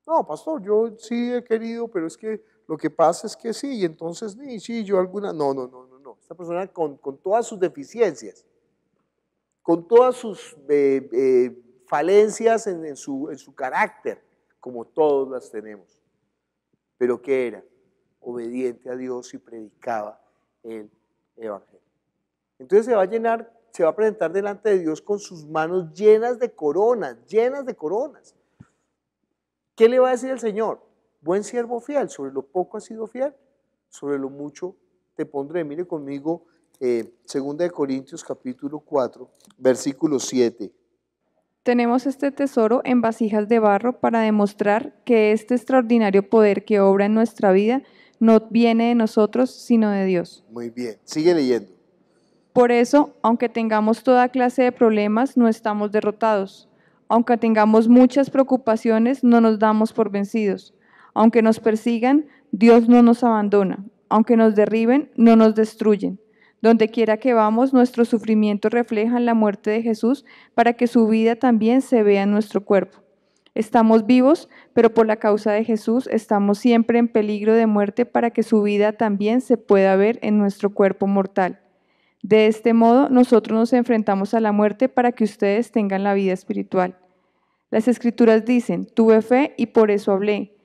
B: No, pastor, yo sí he querido, pero es que lo que pasa es que sí, y entonces sí, yo alguna, no. Esta persona con todas sus deficiencias, con todas sus falencias en su carácter, como todos las tenemos. Pero ¿qué era? Obediente a Dios y predicaba el Evangelio. Entonces se va a presentar delante de Dios con sus manos llenas de coronas, ¿Qué le va a decir el Señor? Buen siervo fiel, sobre lo poco has sido fiel, sobre lo mucho te pondré. Mire conmigo 2 Corintios capítulo 4, versículo 7.
F: Tenemos este tesoro en vasijas de barro para demostrar que este extraordinario poder que obra en nuestra vida no viene de nosotros, sino de Dios.
B: Muy bien, sigue leyendo.
F: Por eso, aunque tengamos toda clase de problemas, no estamos derrotados. Aunque tengamos muchas preocupaciones, no nos damos por vencidos. Aunque nos persigan, Dios no nos abandona. Aunque nos derriben, no nos destruyen. Donde quiera que vamos, nuestros sufrimientos reflejan la muerte de Jesús para que su vida también se vea en nuestro cuerpo. Estamos vivos, pero por la causa de Jesús estamos siempre en peligro de muerte para que su vida también se pueda ver en nuestro cuerpo mortal. De este modo, nosotros nos enfrentamos a la muerte para que ustedes tengan la vida espiritual. Las Escrituras dicen, tuve fe y por eso hablé.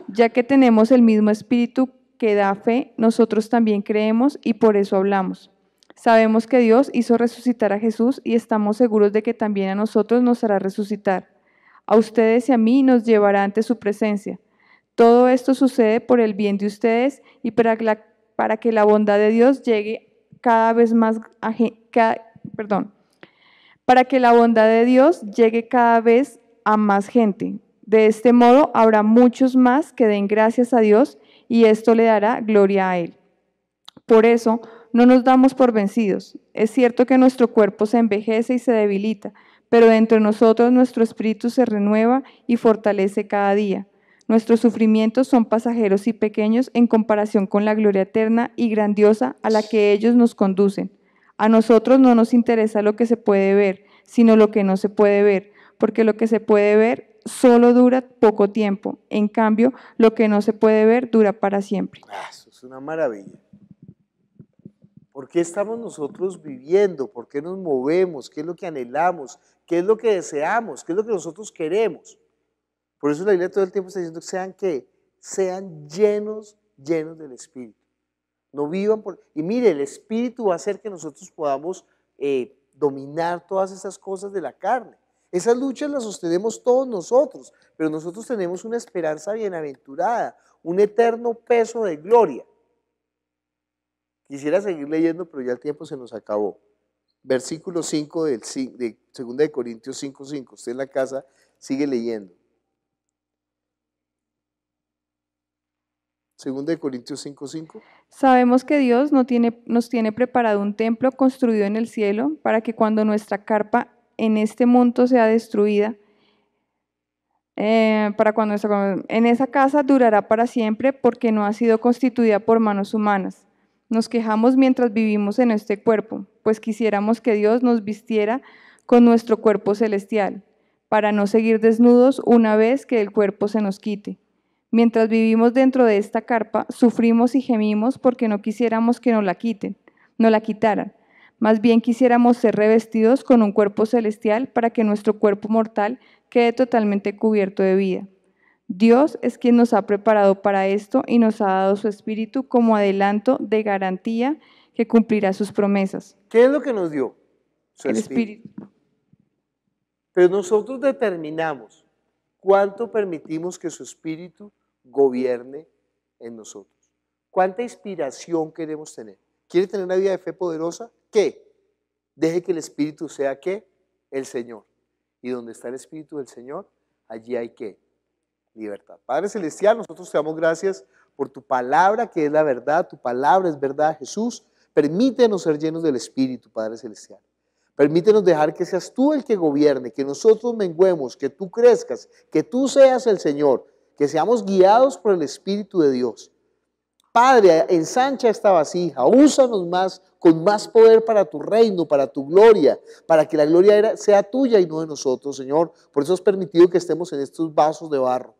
F: Ya que tenemos el mismo espíritu que da fe, nosotros también creemos y por eso hablamos. Sabemos que Dios hizo resucitar a Jesús y estamos seguros de que también a nosotros nos hará resucitar. A ustedes y a mí nos llevará ante su presencia. Todo esto sucede por el bien de ustedes y para que la bondad de Dios llegue cada vez más a más gente. De este modo habrá muchos más que den gracias a Dios y esto le dará gloria a Él. Por eso no nos damos por vencidos. Es cierto que nuestro cuerpo se envejece y se debilita, pero dentro de nosotros nuestro espíritu se renueva y fortalece cada día. Nuestros sufrimientos son pasajeros y pequeños en comparación con la gloria eterna y grandiosa a la que ellos nos conducen. A nosotros no nos interesa lo que se puede ver, sino lo que no se puede ver, porque lo que se puede ver solo dura poco tiempo. En cambio, lo que no se puede ver dura para siempre.
B: Eso es una maravilla. ¿Por qué estamos nosotros viviendo? ¿Por qué nos movemos? ¿Qué es lo que anhelamos? ¿Qué es lo que deseamos? ¿Qué es lo que nosotros queremos? Por eso la Biblia todo el tiempo está diciendo que sean llenos del Espíritu. No vivan por... Y mire, el Espíritu va a hacer que nosotros podamos dominar todas esas cosas de la carne. Esas luchas las sostenemos todos nosotros, pero nosotros tenemos una esperanza bienaventurada, un eterno peso de gloria. Quisiera seguir leyendo, pero ya el tiempo se nos acabó. Versículo 5 de 2 Corintios 5:5. Usted en la casa sigue leyendo. 2 Corintios 5:5.
F: Sabemos que Dios nos tiene preparado un templo construido en el cielo para que cuando nuestra carpa en este mundo sea destruida, en esa casa durará para siempre porque no ha sido constituida por manos humanas. Nos quejamos mientras vivimos en este cuerpo, pues quisiéramos que Dios nos vistiera con nuestro cuerpo celestial, para no seguir desnudos una vez que el cuerpo se nos quite. Mientras vivimos dentro de esta carpa, sufrimos y gemimos porque no quisiéramos que nos la quitaran. Más bien quisiéramos ser revestidos con un cuerpo celestial para que nuestro cuerpo mortal quede totalmente cubierto de vida. Dios es quien nos ha preparado para esto y nos ha dado su Espíritu como adelanto de garantía que cumplirá sus promesas.
B: ¿Qué es lo que nos dio? Su
F: El
B: Espíritu.
F: Espíritu.
B: Pero nosotros determinamos cuánto permitimos que su Espíritu gobierne en nosotros. ¿Cuánta inspiración queremos tener? ¿Quiere tener una vida de fe poderosa? ¿Qué? Deje que el Espíritu sea ¿qué? El Señor. Y donde está el Espíritu del Señor, allí hay ¿qué? Libertad. Padre Celestial, nosotros te damos gracias por tu palabra, que es la verdad. Tu palabra es verdad, Jesús. Permítenos ser llenos del Espíritu, Padre Celestial. Permítenos dejar que seas tú el que gobierne, que nosotros menguemos, que tú crezcas, que tú seas el Señor, que seamos guiados por el Espíritu de Dios. Padre, ensancha esta vasija, úsanos más, con más poder para tu reino, para tu gloria, para que la gloria sea tuya y no de nosotros, Señor. Por eso has permitido que estemos en estos vasos de barro.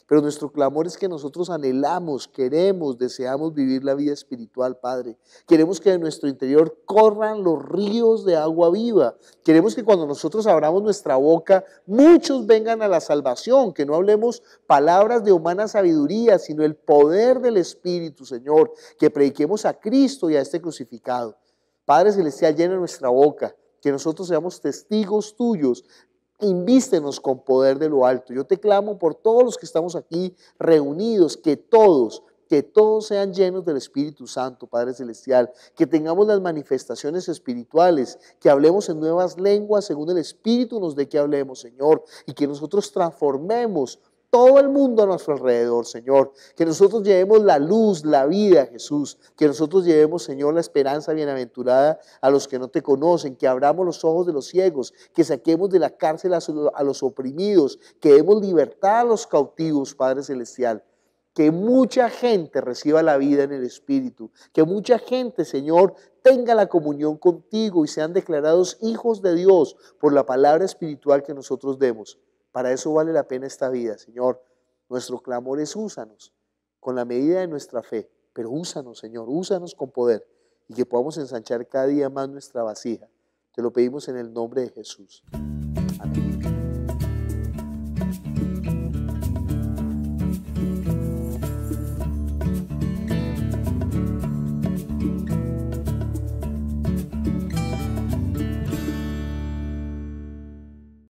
B: Pero nuestro clamor es que nosotros anhelamos, queremos, deseamos vivir la vida espiritual, Padre. Queremos que de nuestro interior corran los ríos de agua viva. Queremos que cuando nosotros abramos nuestra boca, muchos vengan a la salvación, que no hablemos palabras de humana sabiduría, sino el poder del Espíritu, Señor. Que prediquemos a Cristo y a este crucificado. Padre Celestial, llena nuestra boca, que nosotros seamos testigos tuyos. Invístenos con poder de lo alto. Yo te clamo por todos los que estamos aquí reunidos, que todos sean llenos del Espíritu Santo, Padre Celestial, que tengamos las manifestaciones espirituales, que hablemos en nuevas lenguas según el Espíritu nos dé que hablemos, Señor, y que nosotros transformemos todo el mundo a nuestro alrededor, Señor. Que nosotros llevemos la luz, la vida, Jesús. Que nosotros llevemos, Señor, la esperanza bienaventurada a los que no te conocen. Que abramos los ojos de los ciegos. Que saquemos de la cárcel a los oprimidos. Que demos libertad a los cautivos, Padre Celestial. Que mucha gente reciba la vida en el Espíritu. Que mucha gente, Señor, tenga la comunión contigo y sean declarados hijos de Dios por la palabra espiritual que nosotros demos. Para eso vale la pena esta vida, Señor. Nuestro clamor es úsanos con la medida de nuestra fe, pero úsanos, Señor, úsanos con poder y que podamos ensanchar cada día más nuestra vasija. Te lo pedimos en el nombre de Jesús. Amén.